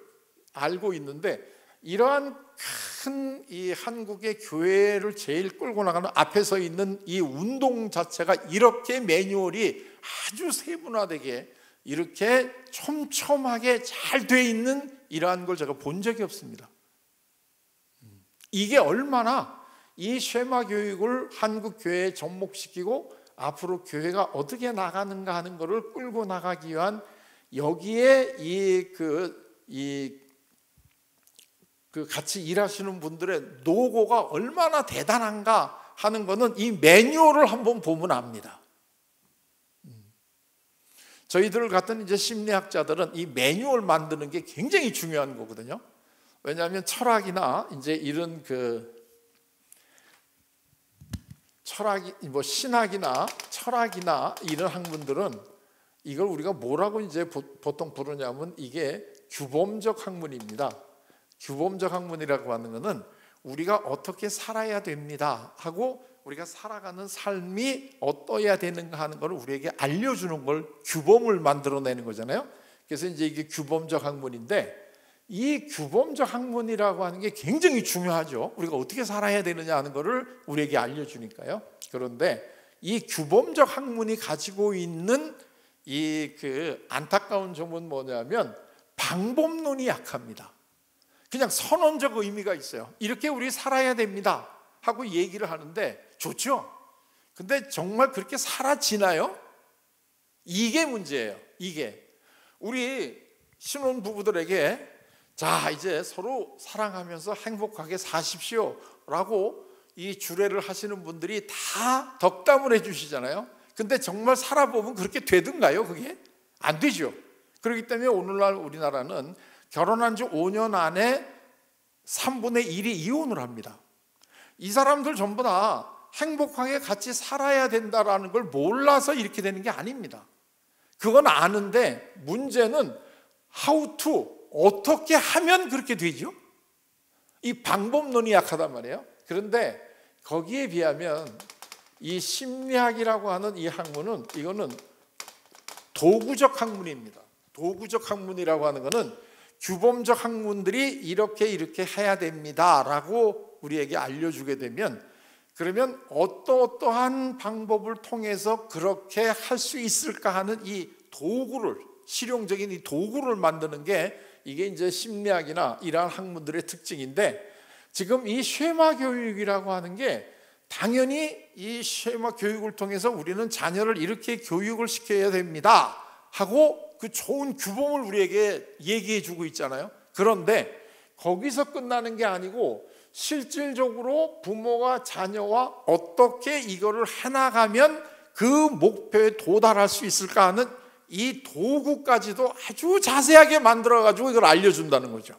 알고 있는데, 이러한 큰 이 한국의 교회를 제일 끌고 나가는 앞에 서 있는 이 운동 자체가 이렇게 매뉴얼이 아주 세분화되게 이렇게 촘촘하게 잘 돼 있는 이러한 걸 제가 본 적이 없습니다. 이게 얼마나 이 쉐마 교육을 한국 교회에 접목시키고 앞으로 교회가 어떻게 나가는가 하는 것을 끌고 나가기 위한 여기에 그 같이 일하시는 분들의 노고가 얼마나 대단한가 하는 거는 이 매뉴얼을 한번 보면 압니다. 저희들 같은 이제 심리학자들은 이 매뉴얼 만드는 게 굉장히 중요한 거거든요. 왜냐하면 철학이나 이제 이런 신학이나 철학이나 이런 학문들은 이걸 우리가 뭐라고 이제 보통 부르냐면 이게 규범적 학문입니다. 규범적 학문이라고 하는 것은 우리가 어떻게 살아야 됩니다 하고 우리가 살아가는 삶이 어떠해야 되는가 하는 걸 우리에게 알려주는 걸 규범을 만들어내는 거잖아요. 그래서 이제 이게 규범적 학문인데, 이 규범적 학문이라고 하는 게 굉장히 중요하죠. 우리가 어떻게 살아야 되느냐 하는 것을 우리에게 알려주니까요. 그런데 이 규범적 학문이 가지고 있는 이 안타까운 점은 뭐냐면 방법론이 약합니다. 그냥 선언적 의미가 있어요. 이렇게 우리 살아야 됩니다 하고 얘기를 하는데 좋죠. 근데 정말 그렇게 살아지나요? 이게 문제예요. 이게 우리 신혼부부들에게 자, 이제 서로 사랑하면서 행복하게 사십시오 라고 이 주례를 하시는 분들이 다 덕담을 해주시잖아요. 근데 정말 살아보면 그렇게 되든가요? 그게? 안 되죠. 그렇기 때문에 오늘날 우리나라는 결혼한 지 5년 안에 3분의 1이 이혼을 합니다. 이 사람들 전부 다 행복하게 같이 살아야 된다라는 걸 몰라서 이렇게 되는 게 아닙니다. 그건 아는데 문제는 how to, 어떻게 하면 그렇게 되죠? 이 방법론이 약하단 말이에요. 그런데 거기에 비하면 이 심리학이라고 하는 이 학문은 이거는 도구적 학문입니다. 도구적 학문이라고 하는 것은 규범적 학문들이 이렇게 해야 됩니다라고 우리에게 알려주게 되면, 그러면 어떠한 방법을 통해서 그렇게 할 수 있을까 하는 이 도구를, 실용적인 이 도구를 만드는 게 이게 이제 심리학이나 이러한 학문들의 특징인데, 지금 이 쉐마 교육이라고 하는 게 당연히 이 쉐마 교육을 통해서 우리는 자녀를 이렇게 교육을 시켜야 됩니다 하고 그 좋은 규범을 우리에게 얘기해 주고 있잖아요. 그런데 거기서 끝나는 게 아니고 실질적으로 부모가 자녀와 어떻게 이거를 해나가면 그 목표에 도달할 수 있을까 하는 이 도구까지도 아주 자세하게 만들어가지고 이걸 알려준다는 거죠.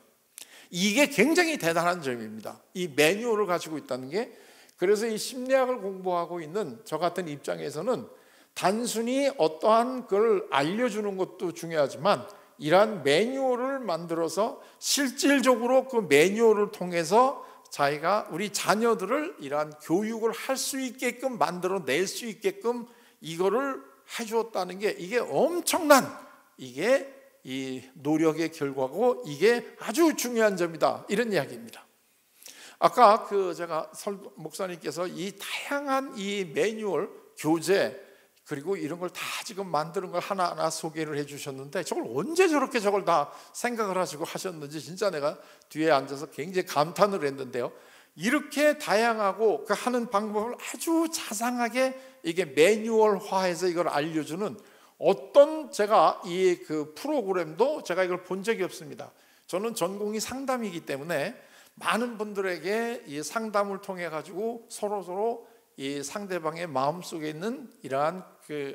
이게 굉장히 대단한 점입니다. 이 매뉴얼을 가지고 있다는 게. 그래서 이 심리학을 공부하고 있는 저 같은 입장에서는 단순히 어떠한 걸 알려주는 것도 중요하지만 이러한 매뉴얼을 만들어서 실질적으로 그 매뉴얼을 통해서 자기가 우리 자녀들을 이러한 교육을 할 수 있게끔 만들어낼 수 있게끔 이거를 해주었다는 게 이게 엄청난 이게 이 노력의 결과고 이게 아주 중요한 점이다, 이런 이야기입니다. 아까 제가 목사님께서 이 다양한 이 매뉴얼, 교재 그리고 이런 걸 다 지금 만드는 걸 하나하나 소개를 해주셨는데 저걸 언제 저렇게 저걸 다 생각을 하시고 하셨는지 진짜 내가 뒤에 앉아서 굉장히 감탄을 했는데요. 이렇게 다양하고 그 하는 방법을 아주 자상하게 이게 매뉴얼화해서 이걸 알려주는 어떤 제가 이 프로그램도 제가 이걸 본 적이 없습니다. 저는 전공이 상담이기 때문에 많은 분들에게 이 상담을 통해 가지고 서로 이 상대방의 마음속에 있는 이러한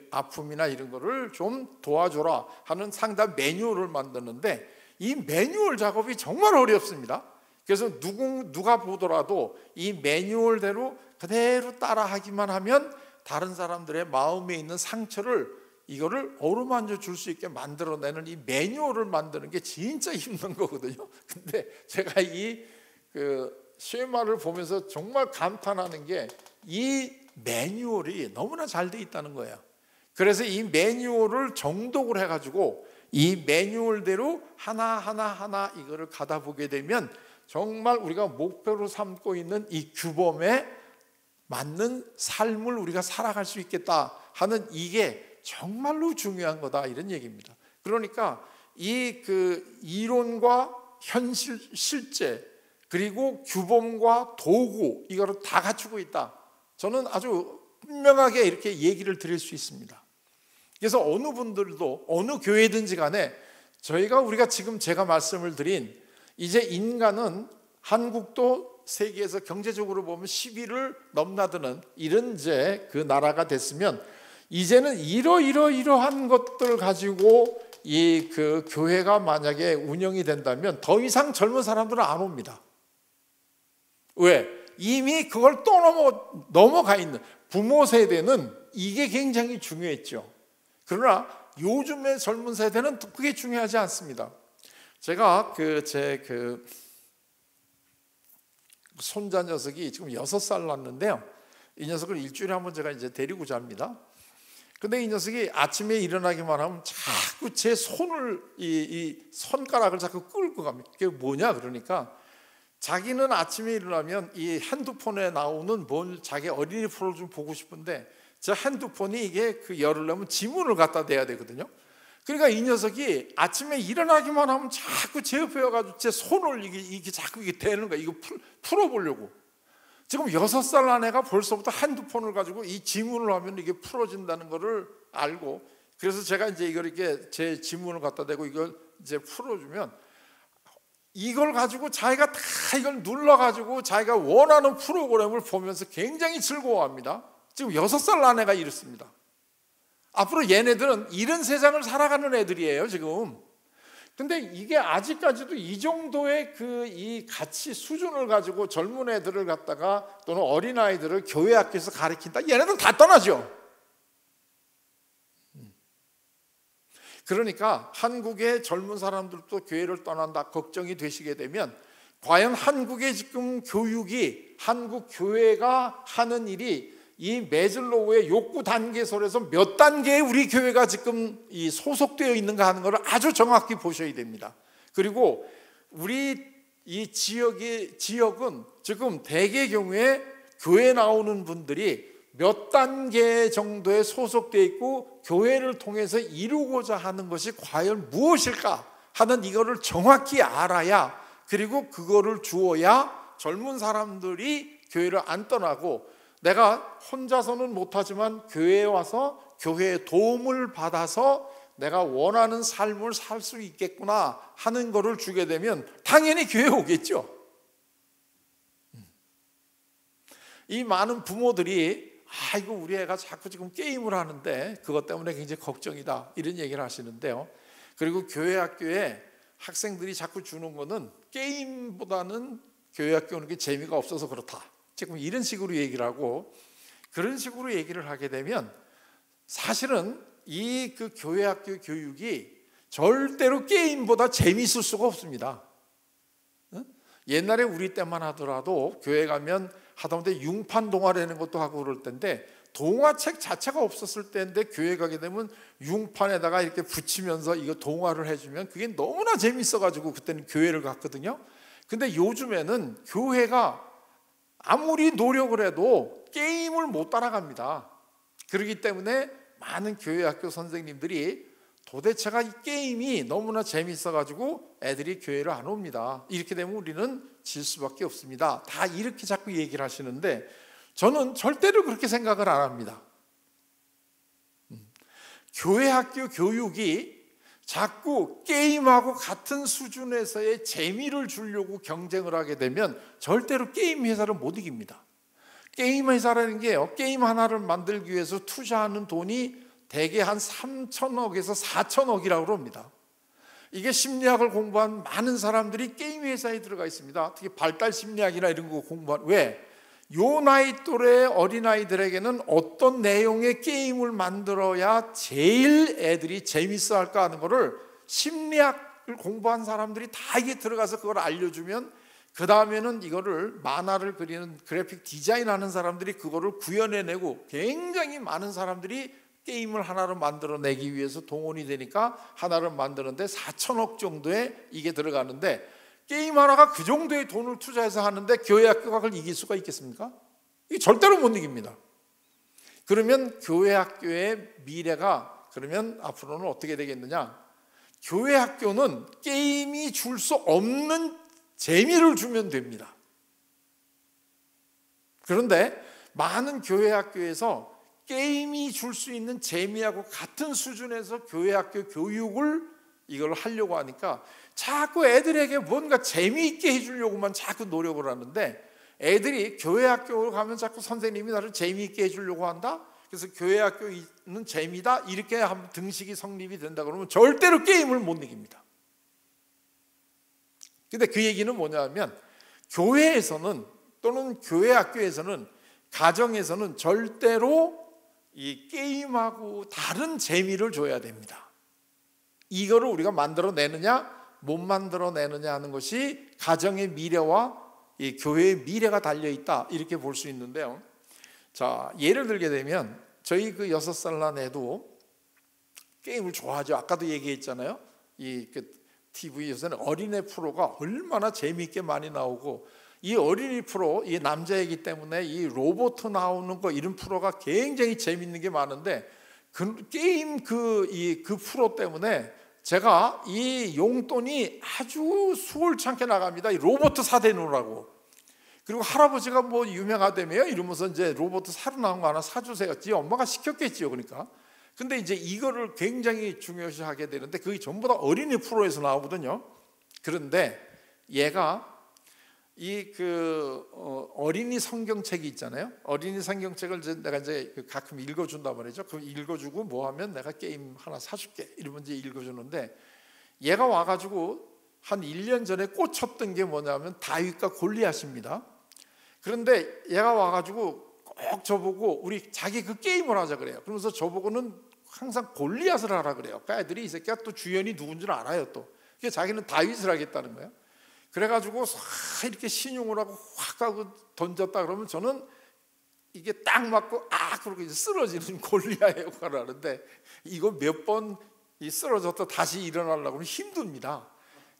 아픔이나 이런 거를 좀 도와줘라 하는 상담 매뉴얼을 만드는데 이 매뉴얼 작업이 정말 어렵습니다. 그래서 누가 보더라도 이 매뉴얼대로 그대로 따라하기만 하면 다른 사람들의 마음에 있는 상처를 이거를 어루만져 줄 수 있게 만들어내는 이 매뉴얼을 만드는 게 진짜 힘든 거거든요. 근데 제가 이 쉐마를 보면서 정말 감탄하는 게 이 매뉴얼이 너무나 잘 돼 있다는 거예요. 그래서 이 매뉴얼을 정독을 해가지고 이 매뉴얼대로 하나 이거를 가다 보게 되면 정말 우리가 목표로 삼고 있는 이 규범에 맞는 삶을 우리가 살아갈 수 있겠다 하는 이게 정말로 중요한 거다, 이런 얘기입니다. 그러니까 이 이론과 현실, 실제 그리고 규범과 도구 이거를 다 갖추고 있다. 저는 아주 분명하게 이렇게 얘기를 드릴 수 있습니다. 그래서 어느 분들도 어느 교회든지 간에 우리가 지금 제가 말씀을 드린 이제 인간은 한국도 세계에서 경제적으로 보면 10위를 넘나드는 이런 이제 그 나라가 됐으면 이제는 이러한 것들 가지고 이 그 교회가 만약에 운영이 된다면 더 이상 젊은 사람들은 안 옵니다. 왜? 이미 그걸 또 넘어가 있는 부모 세대는 이게 굉장히 중요했죠. 그러나 요즘의 젊은 세대는 그게 중요하지 않습니다. 제가 제 손자 녀석이 지금 6살 났는데요. 이 녀석을 일주일에 한 번 제가 이제 데리고 잡니다. 근데 이 녀석이 아침에 일어나기만 하면 자꾸 제 손을 이 손가락을 자꾸 끌고 갑니다. 그게 뭐냐 그러니까 자기는 아침에 일어나면 이 핸드폰에 나오는 자기 어린이 프로를 좀 보고 싶은데 제 핸드폰이 이게 열을 내면 지문을 갖다 대야 되거든요. 그러니까 이 녀석이 아침에 일어나기만 하면 자꾸 제 옆에 와가지고 제 손을 이게 자꾸 이게 대는 거야. 이거 풀어보려고. 지금 6살 난 애가 벌써부터 핸드폰을 가지고 이 지문을 하면 이게 풀어진다는 거를 알고, 그래서 제가 이제 이걸 이렇게 제 지문을 갖다 대고 이걸 이제 풀어주면 이걸 가지고 자기가 다 이걸 눌러가지고 자기가 원하는 프로그램을 보면서 굉장히 즐거워합니다. 지금 6살 난 애가 이렇습니다. 앞으로 얘네들은 이런 세상을 살아가는 애들이에요 지금. 근데 이게 아직까지도 이 정도의 이 가치 수준을 가지고 젊은 애들을 갖다가 또는 어린아이들을 교회 학교에서 가르친다? 얘네들 다 떠나죠. 그러니까 한국의 젊은 사람들도 교회를 떠난다 걱정이 되시게 되면 과연 한국의 지금 교육이, 한국 교회가 하는 일이 이 메즐로우의 욕구 단계설에서 몇 단계에 우리 교회가 지금 소속되어 있는가 하는 것을 아주 정확히 보셔야 됩니다. 그리고 우리 이 지역은 지금 대개 경우에 교회 나오는 분들이 몇 단계 정도에 소속되어 있고 교회를 통해서 이루고자 하는 것이 과연 무엇일까 하는 이거를 정확히 알아야, 그리고 그거를 주어야 젊은 사람들이 교회를 안 떠나고 내가 혼자서는 못하지만 교회에 와서 교회의 도움을 받아서 내가 원하는 삶을 살 수 있겠구나 하는 것을 주게 되면 당연히 교회에 오겠죠. 이 많은 부모들이 아이고 우리 애가 자꾸 지금 게임을 하는데 그것 때문에 굉장히 걱정이다 이런 얘기를 하시는데요. 그리고 교회 학교에 학생들이 자꾸 주는 거는 게임보다는 교회 학교 오는 게 재미가 없어서 그렇다, 지금 이런 식으로 얘기를 하고, 그런 식으로 얘기를 하게 되면 사실은 이 교회 학교 교육이 절대로 게임보다 재미있을 수가 없습니다. 옛날에 우리 때만 하더라도 교회 가면 하다못해 융판 동화라는 것도 하고 그럴 텐데 동화책 자체가 없었을 때인데 교회 가게 되면 융판에다가 이렇게 붙이면서 이거 동화를 해주면 그게 너무나 재밌어가지고 그때는 교회를 갔거든요. 근데 요즘에는 교회가 아무리 노력을 해도 게임을 못 따라갑니다. 그렇기 때문에 많은 교회 학교 선생님들이 도대체가 이 게임이 너무나 재밌어가지고 애들이 교회를 안 옵니다. 이렇게 되면 우리는 질 수밖에 없습니다. 다 이렇게 자꾸 얘기를 하시는데 저는 절대로 그렇게 생각을 안 합니다. 교회 학교 교육이 자꾸 게임하고 같은 수준에서의 재미를 주려고 경쟁을 하게 되면 절대로 게임 회사를 못 이깁니다. 게임 회사라는 게요, 게임 하나를 만들기 위해서 투자하는 돈이 대개 한 3천억에서 4천억이라고 합니다. 이게 심리학을 공부한 많은 사람들이 게임 회사에 들어가 있습니다. 특히 발달 심리학이나 이런 거 공부한, 왜? 요 나이 또래의 어린아이들에게는 어떤 내용의 게임을 만들어야 제일 애들이 재밌어 할까 하는 거를 심리학을 공부한 사람들이 다 이게 들어가서 그걸 알려주면 그 다음에는 이거를 만화를 그리는 그래픽 디자인하는 사람들이 그거를 구현해내고 굉장히 많은 사람들이 게임을 하나를 만들어내기 위해서 동원이 되니까 하나를 만드는데 4천억 정도에 이게 들어가는데 게임 하나가 그 정도의 돈을 투자해서 하는데 교회 학교가 그걸 이길 수가 있겠습니까? 이게 절대로 못 이깁니다. 그러면 교회 학교의 미래가 그러면 앞으로는 어떻게 되겠느냐? 교회 학교는 게임이 줄 수 없는 재미를 주면 됩니다. 그런데 많은 교회 학교에서 게임이 줄 수 있는 재미하고 같은 수준에서 교회 학교 교육을 이걸 하려고 하니까 자꾸 애들에게 뭔가 재미있게 해주려고만 자꾸 노력을 하는데, 애들이 교회 학교를 가면 자꾸 선생님이 나를 재미있게 해주려고 한다, 그래서 교회 학교는 재미다, 이렇게 하면 등식이 성립이 된다 그러면 절대로 게임을 못 이깁니다. 근데 그 얘기는 뭐냐면, 교회에서는 또는 교회 학교에서는, 가정에서는 절대로 이 게임하고 다른 재미를 줘야 됩니다. 이거를 우리가 만들어내느냐 못 만들어내느냐 하는 것이 가정의 미래와 이 교회의 미래가 달려있다, 이렇게 볼 수 있는데요. 자, 예를 들게 되면 저희 그 6살 난 애도 게임을 좋아하죠. 아까도 얘기했잖아요. 이 TV 요새는 어린애 프로가 얼마나 재미있게 많이 나오고, 이 어린이 프로, 이 남자이기 때문에 이 로봇 나오는 거, 이런 프로가 굉장히 재밌는 게 많은데, 게임 그 프로 때문에 제가 이 용돈이 아주 수월찮게 나갑니다. 이 로봇 사대 놓으라고. 그리고 할아버지가 뭐 유명하다며요 이러면서 이제 로봇 사러 나온 거 하나 사주세요. 지 엄마가 시켰겠지요. 그러니까. 근데 이제 이거를 굉장히 중요시하게 되는데, 그게 전부 다 어린이 프로에서 나오거든요. 그런데 얘가 어린이 성경책이 있잖아요. 어린이 성경책을 내가 이제 가끔 읽어준단 말이죠. 그럼 읽어주고 뭐 하면 내가 게임 하나 사줄게, 이러면 이제 읽어주는데, 얘가 와가지고 한 1년 전에 꽂혔던 게 뭐냐면 다윗과 골리앗입니다. 그런데 얘가 와가지고 꼭 저보고 우리 자기 그 게임을 하자 그래요. 그러면서 저보고는 항상 골리앗을 하라 그래요. 그 애들이 이 새끼가 또 주연이 누군 줄 알아요. 또 그래서 자기는 다윗을 하겠다는 거예요. 그래가지고 이렇게 신용을 하고 확 하고 던졌다 그러면 저는 이게 딱 맞고 그러고 이제 쓰러지는 골리앗 역할을 하는데, 이거 몇 번 쓰러졌다 다시 일어나려고 하면 힘듭니다.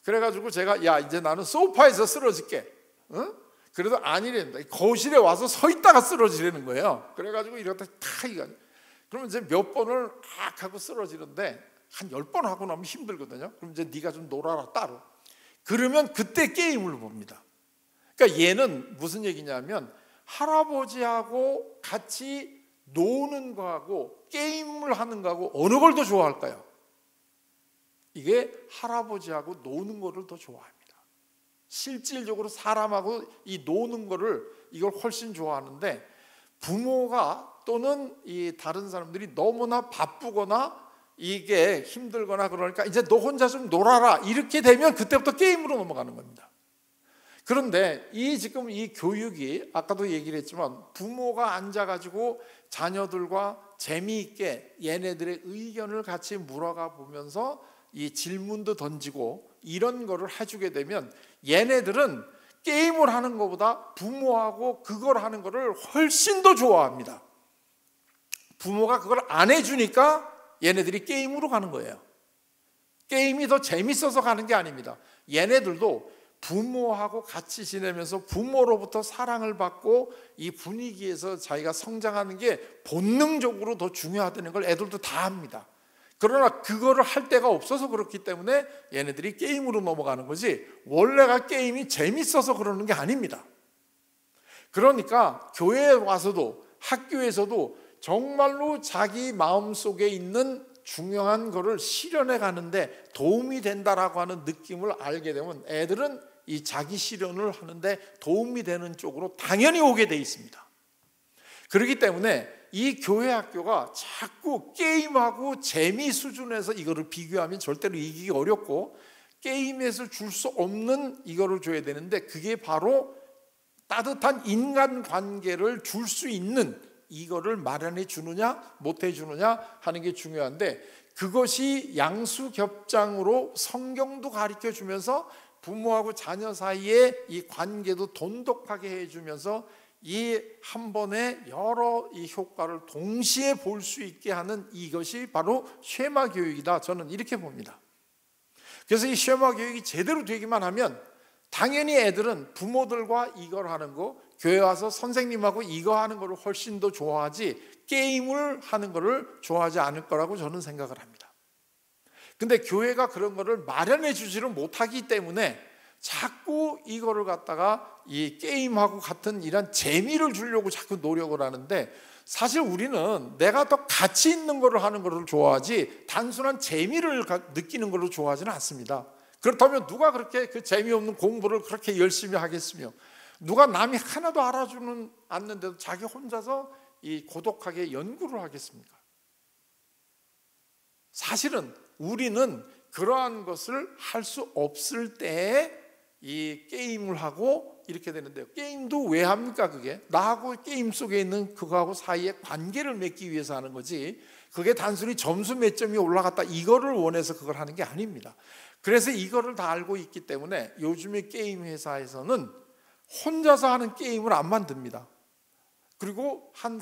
그래가지고 제가 야, 이제 나는 소파에서 쓰러질게. 응? 그래도 아니랍니다. 거실에 와서 서 있다가 쓰러지려는 거예요. 그래가지고 이러다 그러면 이제 몇 번을 하고 쓰러지는데, 한 10번 하고 나면 힘들거든요. 그럼 이제 네가 좀 놀아라 따로. 그러면 그때 게임을 봅니다. 그러니까 얘는 무슨 얘기냐면, 할아버지하고 같이 노는 거하고 게임을 하는 거하고 어느 걸 더 좋아할까요? 이게 할아버지하고 노는 거를 더 좋아합니다. 실질적으로 사람하고 이 노는 거를 이걸 훨씬 좋아하는데, 부모가 또는 이 다른 사람들이 너무나 바쁘거나 이게 힘들거나 그러니까 이제 너 혼자 좀 놀아라, 이렇게 되면 그때부터 게임으로 넘어가는 겁니다. 그런데 지금 이 교육이 아까도 얘기를 했지만, 부모가 앉아가지고 자녀들과 재미있게 얘네들의 의견을 같이 물어가 보면서 이 질문도 던지고 이런 거를 해주게 되면, 얘네들은 게임을 하는 것보다 부모하고 그걸 하는 거를 훨씬 더 좋아합니다. 부모가 그걸 안 해주니까 얘네들이 게임으로 가는 거예요. 게임이 더 재밌어서 가는 게 아닙니다. 얘네들도 부모하고 같이 지내면서 부모로부터 사랑을 받고 이 분위기에서 자기가 성장하는 게 본능적으로 더 중요하다는 걸 애들도 다 합니다. 그러나 그거를 할 데가 없어서 그렇기 때문에 얘네들이 게임으로 넘어가는 거지, 원래가 게임이 재밌어서 그러는 게 아닙니다. 그러니까 교회에 와서도 학교에서도 정말로 자기 마음속에 있는 중요한 거를 실현해 가는데 도움이 된다라고 하는 느낌을 알게 되면, 애들은 이 자기 실현을 하는데 도움이 되는 쪽으로 당연히 오게 돼 있습니다. 그렇기 때문에 이 교회 학교가 자꾸 게임하고 재미 수준에서 이거를 비교하면 절대로 이기기 어렵고, 게임에서 줄 수 없는 이거를 줘야 되는데, 그게 바로 따뜻한 인간관계를 줄 수 있는 이거를 마련해 주느냐 못해 주느냐 하는 게 중요한데, 그것이 양수겹장으로 성경도 가르쳐 주면서 부모하고 자녀 사이에 이 관계도 돈독하게 해주면서 이 한 번에 여러 이 효과를 동시에 볼 수 있게 하는 이것이 바로 쉐마 교육이다, 저는 이렇게 봅니다. 그래서 이 쉐마 교육이 제대로 되기만 하면 당연히 애들은 부모들과 이걸 하는 거, 교회 와서 선생님하고 이거 하는 거를 훨씬 더 좋아하지 게임을 하는 거를 좋아하지 않을 거라고 저는 생각을 합니다. 근데 교회가 그런 거를 마련해 주지를 못하기 때문에 자꾸 이거를 갖다가 이 게임하고 같은 이런 재미를 주려고 자꾸 노력을 하는데, 사실 우리는 내가 더 가치 있는 거를 하는 거를 좋아하지 단순한 재미를 느끼는 걸로 좋아하지는 않습니다. 그렇다면 누가 그렇게 그 재미없는 공부를 그렇게 열심히 하겠으며, 누가 남이 하나도 알아주는 않는데도 자기 혼자서 이 고독하게 연구를 하겠습니까? 사실은 우리는 그러한 것을 할 수 없을 때에 이 게임을 하고 이렇게 되는데요. 게임도 왜 합니까? 그게 나하고 게임 속에 있는 그거하고 사이에 관계를 맺기 위해서 하는 거지, 그게 단순히 점수 몇 점이 올라갔다 이거를 원해서 그걸 하는 게 아닙니다. 그래서 이거를 다 알고 있기 때문에 요즘의 게임 회사에서는 혼자서 하는 게임을 안 만듭니다. 그리고 한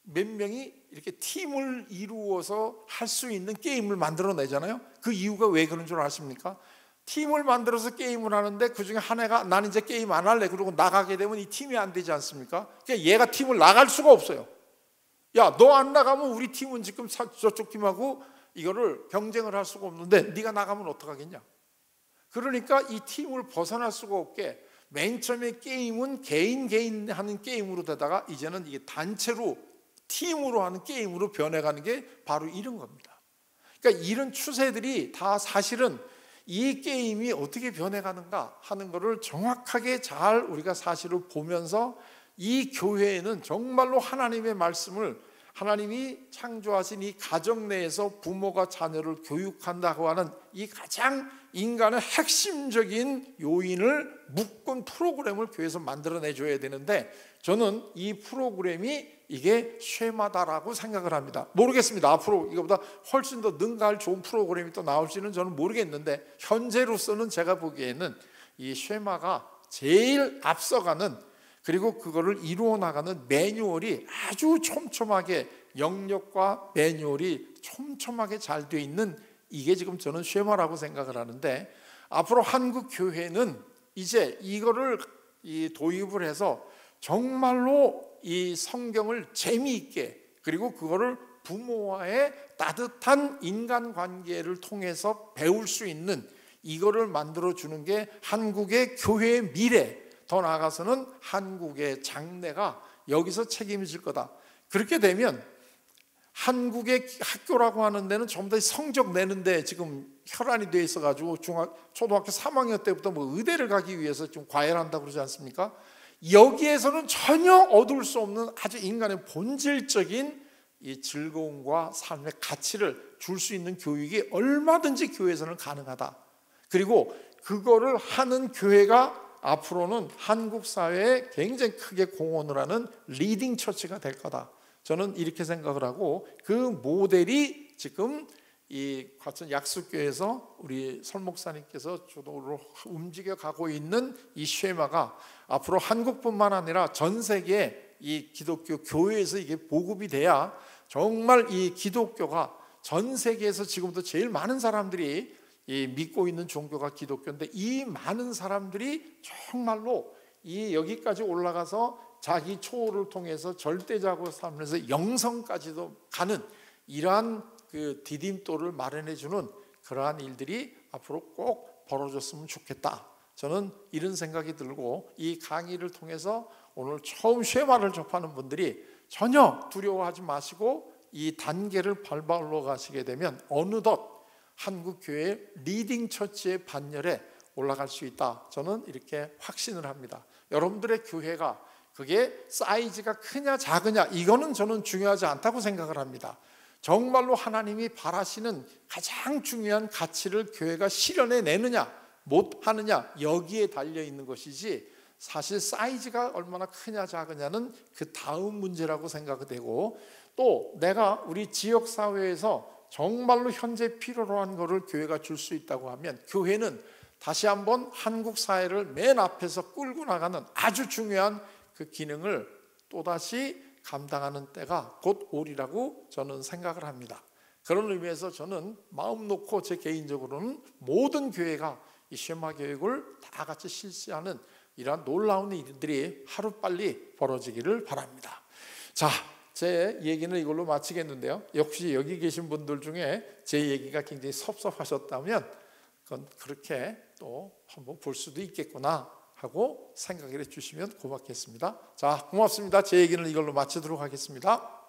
몇 명이 이렇게 팀을 이루어서 할 수 있는 게임을 만들어내잖아요. 그 이유가 왜 그런 줄 아십니까? 팀을 만들어서 게임을 하는데 그중에 한 애가 나는 이제 게임 안 할래 그러고 나가게 되면 이 팀이 안 되지 않습니까? 그러니까 얘가 팀을 나갈 수가 없어요. 야, 너 안 나가면 우리 팀은 지금 저쪽 팀하고 이거를 경쟁을 할 수가 없는데 네가 나가면 어떡하겠냐? 그러니까 이 팀을 벗어날 수가 없게 맨 처음에 게임은 개인 하는 게임으로 되다가 이제는 이게 단체로 팀으로 하는 게임으로 변해가는 게 바로 이런 겁니다. 그러니까 이런 추세들이 다 사실은 이 게임이 어떻게 변해가는가 하는 것을 정확하게 잘 우리가 사실을 보면서, 이 교회에는 정말로 하나님의 말씀을, 하나님이 창조하신 이 가정 내에서 부모가 자녀를 교육한다고 하는 이 가장 인간의 핵심적인 요인을 묶은 프로그램을 교회에서 만들어내줘야 되는데, 저는 이 프로그램이 이게 쉐마다라고 생각을 합니다. 모르겠습니다. 앞으로 이거보다 훨씬 더 능가할 좋은 프로그램이 또 나올지는 저는 모르겠는데, 현재로서는 제가 보기에는 이 쉐마가 제일 앞서가는, 그리고 그거를 이루어 나가는 매뉴얼이 아주 촘촘하게, 영역과 매뉴얼이 촘촘하게 잘 돼 있는, 이게 지금 저는 쉐마라고 생각을 하는데, 앞으로 한국 교회는 이제 이거를 도입을 해서 정말로 이 성경을 재미있게, 그리고 그거를 부모와의 따뜻한 인간관계를 통해서 배울 수 있는 이거를 만들어주는 게 한국의 교회의 미래, 더 나아가서는 한국의 장래가 여기서 책임질 거다. 그렇게 되면 한국의 학교라고 하는 데는 전부 다 성적 내는데 지금 혈안이 돼 있어가지고 초등학교 3학년 때부터 뭐 의대를 가기 위해서 좀 과외한다고 그러지 않습니까? 여기에서는 전혀 얻을 수 없는 아주 인간의 본질적인 이 즐거움과 삶의 가치를 줄 수 있는 교육이 얼마든지 교회에서는 가능하다. 그리고 그거를 하는 교회가 앞으로는 한국 사회에 굉장히 크게 공헌을 하는 리딩 처치가 될 거다. 저는 이렇게 생각을 하고, 그 모델이 지금 이 과천 약수교에서 우리 설 목사님께서 주도로 움직여 가고 있는 이 쉐마가 앞으로 한국뿐만 아니라 전 세계 이 기독교 교회에서 이게 보급이 돼야 정말 이 기독교가 전 세계에서 지금도 제일 많은 사람들이 이 믿고 있는 종교가 기독교인데, 이 많은 사람들이 정말로 이 여기까지 올라가서 자기 초월을 통해서 절대자고 살면서 영성까지도 가는 이러한 그 디딤돌을 마련해 주는 그러한 일들이 앞으로 꼭 벌어졌으면 좋겠다. 저는 이런 생각이 들고, 이 강의를 통해서 오늘 처음 쉐마를 접하는 분들이 전혀 두려워하지 마시고 이 단계를 밟아 가시게 되면 어느덧 한국 교회의 리딩 처치의 반열에 올라갈 수 있다. 저는 이렇게 확신을 합니다. 여러분들의 교회가 그게 사이즈가 크냐 작으냐 이거는 저는 중요하지 않다고 생각을 합니다. 정말로 하나님이 바라시는 가장 중요한 가치를 교회가 실현해내느냐 못하느냐 여기에 달려있는 것이지, 사실 사이즈가 얼마나 크냐 작으냐는 그 다음 문제라고 생각이 되고, 또 내가 우리 지역사회에서 정말로 현재 필요로 한 것을 교회가 줄 수 있다고 하면, 교회는 다시 한번 한국 사회를 맨 앞에서 끌고 나가는 아주 중요한 그 기능을 또다시 감당하는 때가 곧 오리라고 저는 생각을 합니다. 그런 의미에서 저는 마음 놓고 제 개인적으로는 모든 교회가 이 쉐마 교육을 다 같이 실시하는 이러한 놀라운 일들이 하루빨리 벌어지기를 바랍니다. 자, 제 얘기는 이걸로 마치겠는데요, 역시 여기 계신 분들 중에 제 얘기가 굉장히 섭섭하셨다면 그건 그렇게 또 한번 볼 수도 있겠구나 하고 생각을 해주시면 고맙겠습니다. 자, 고맙습니다. 제 얘기는 이걸로 마치도록 하겠습니다.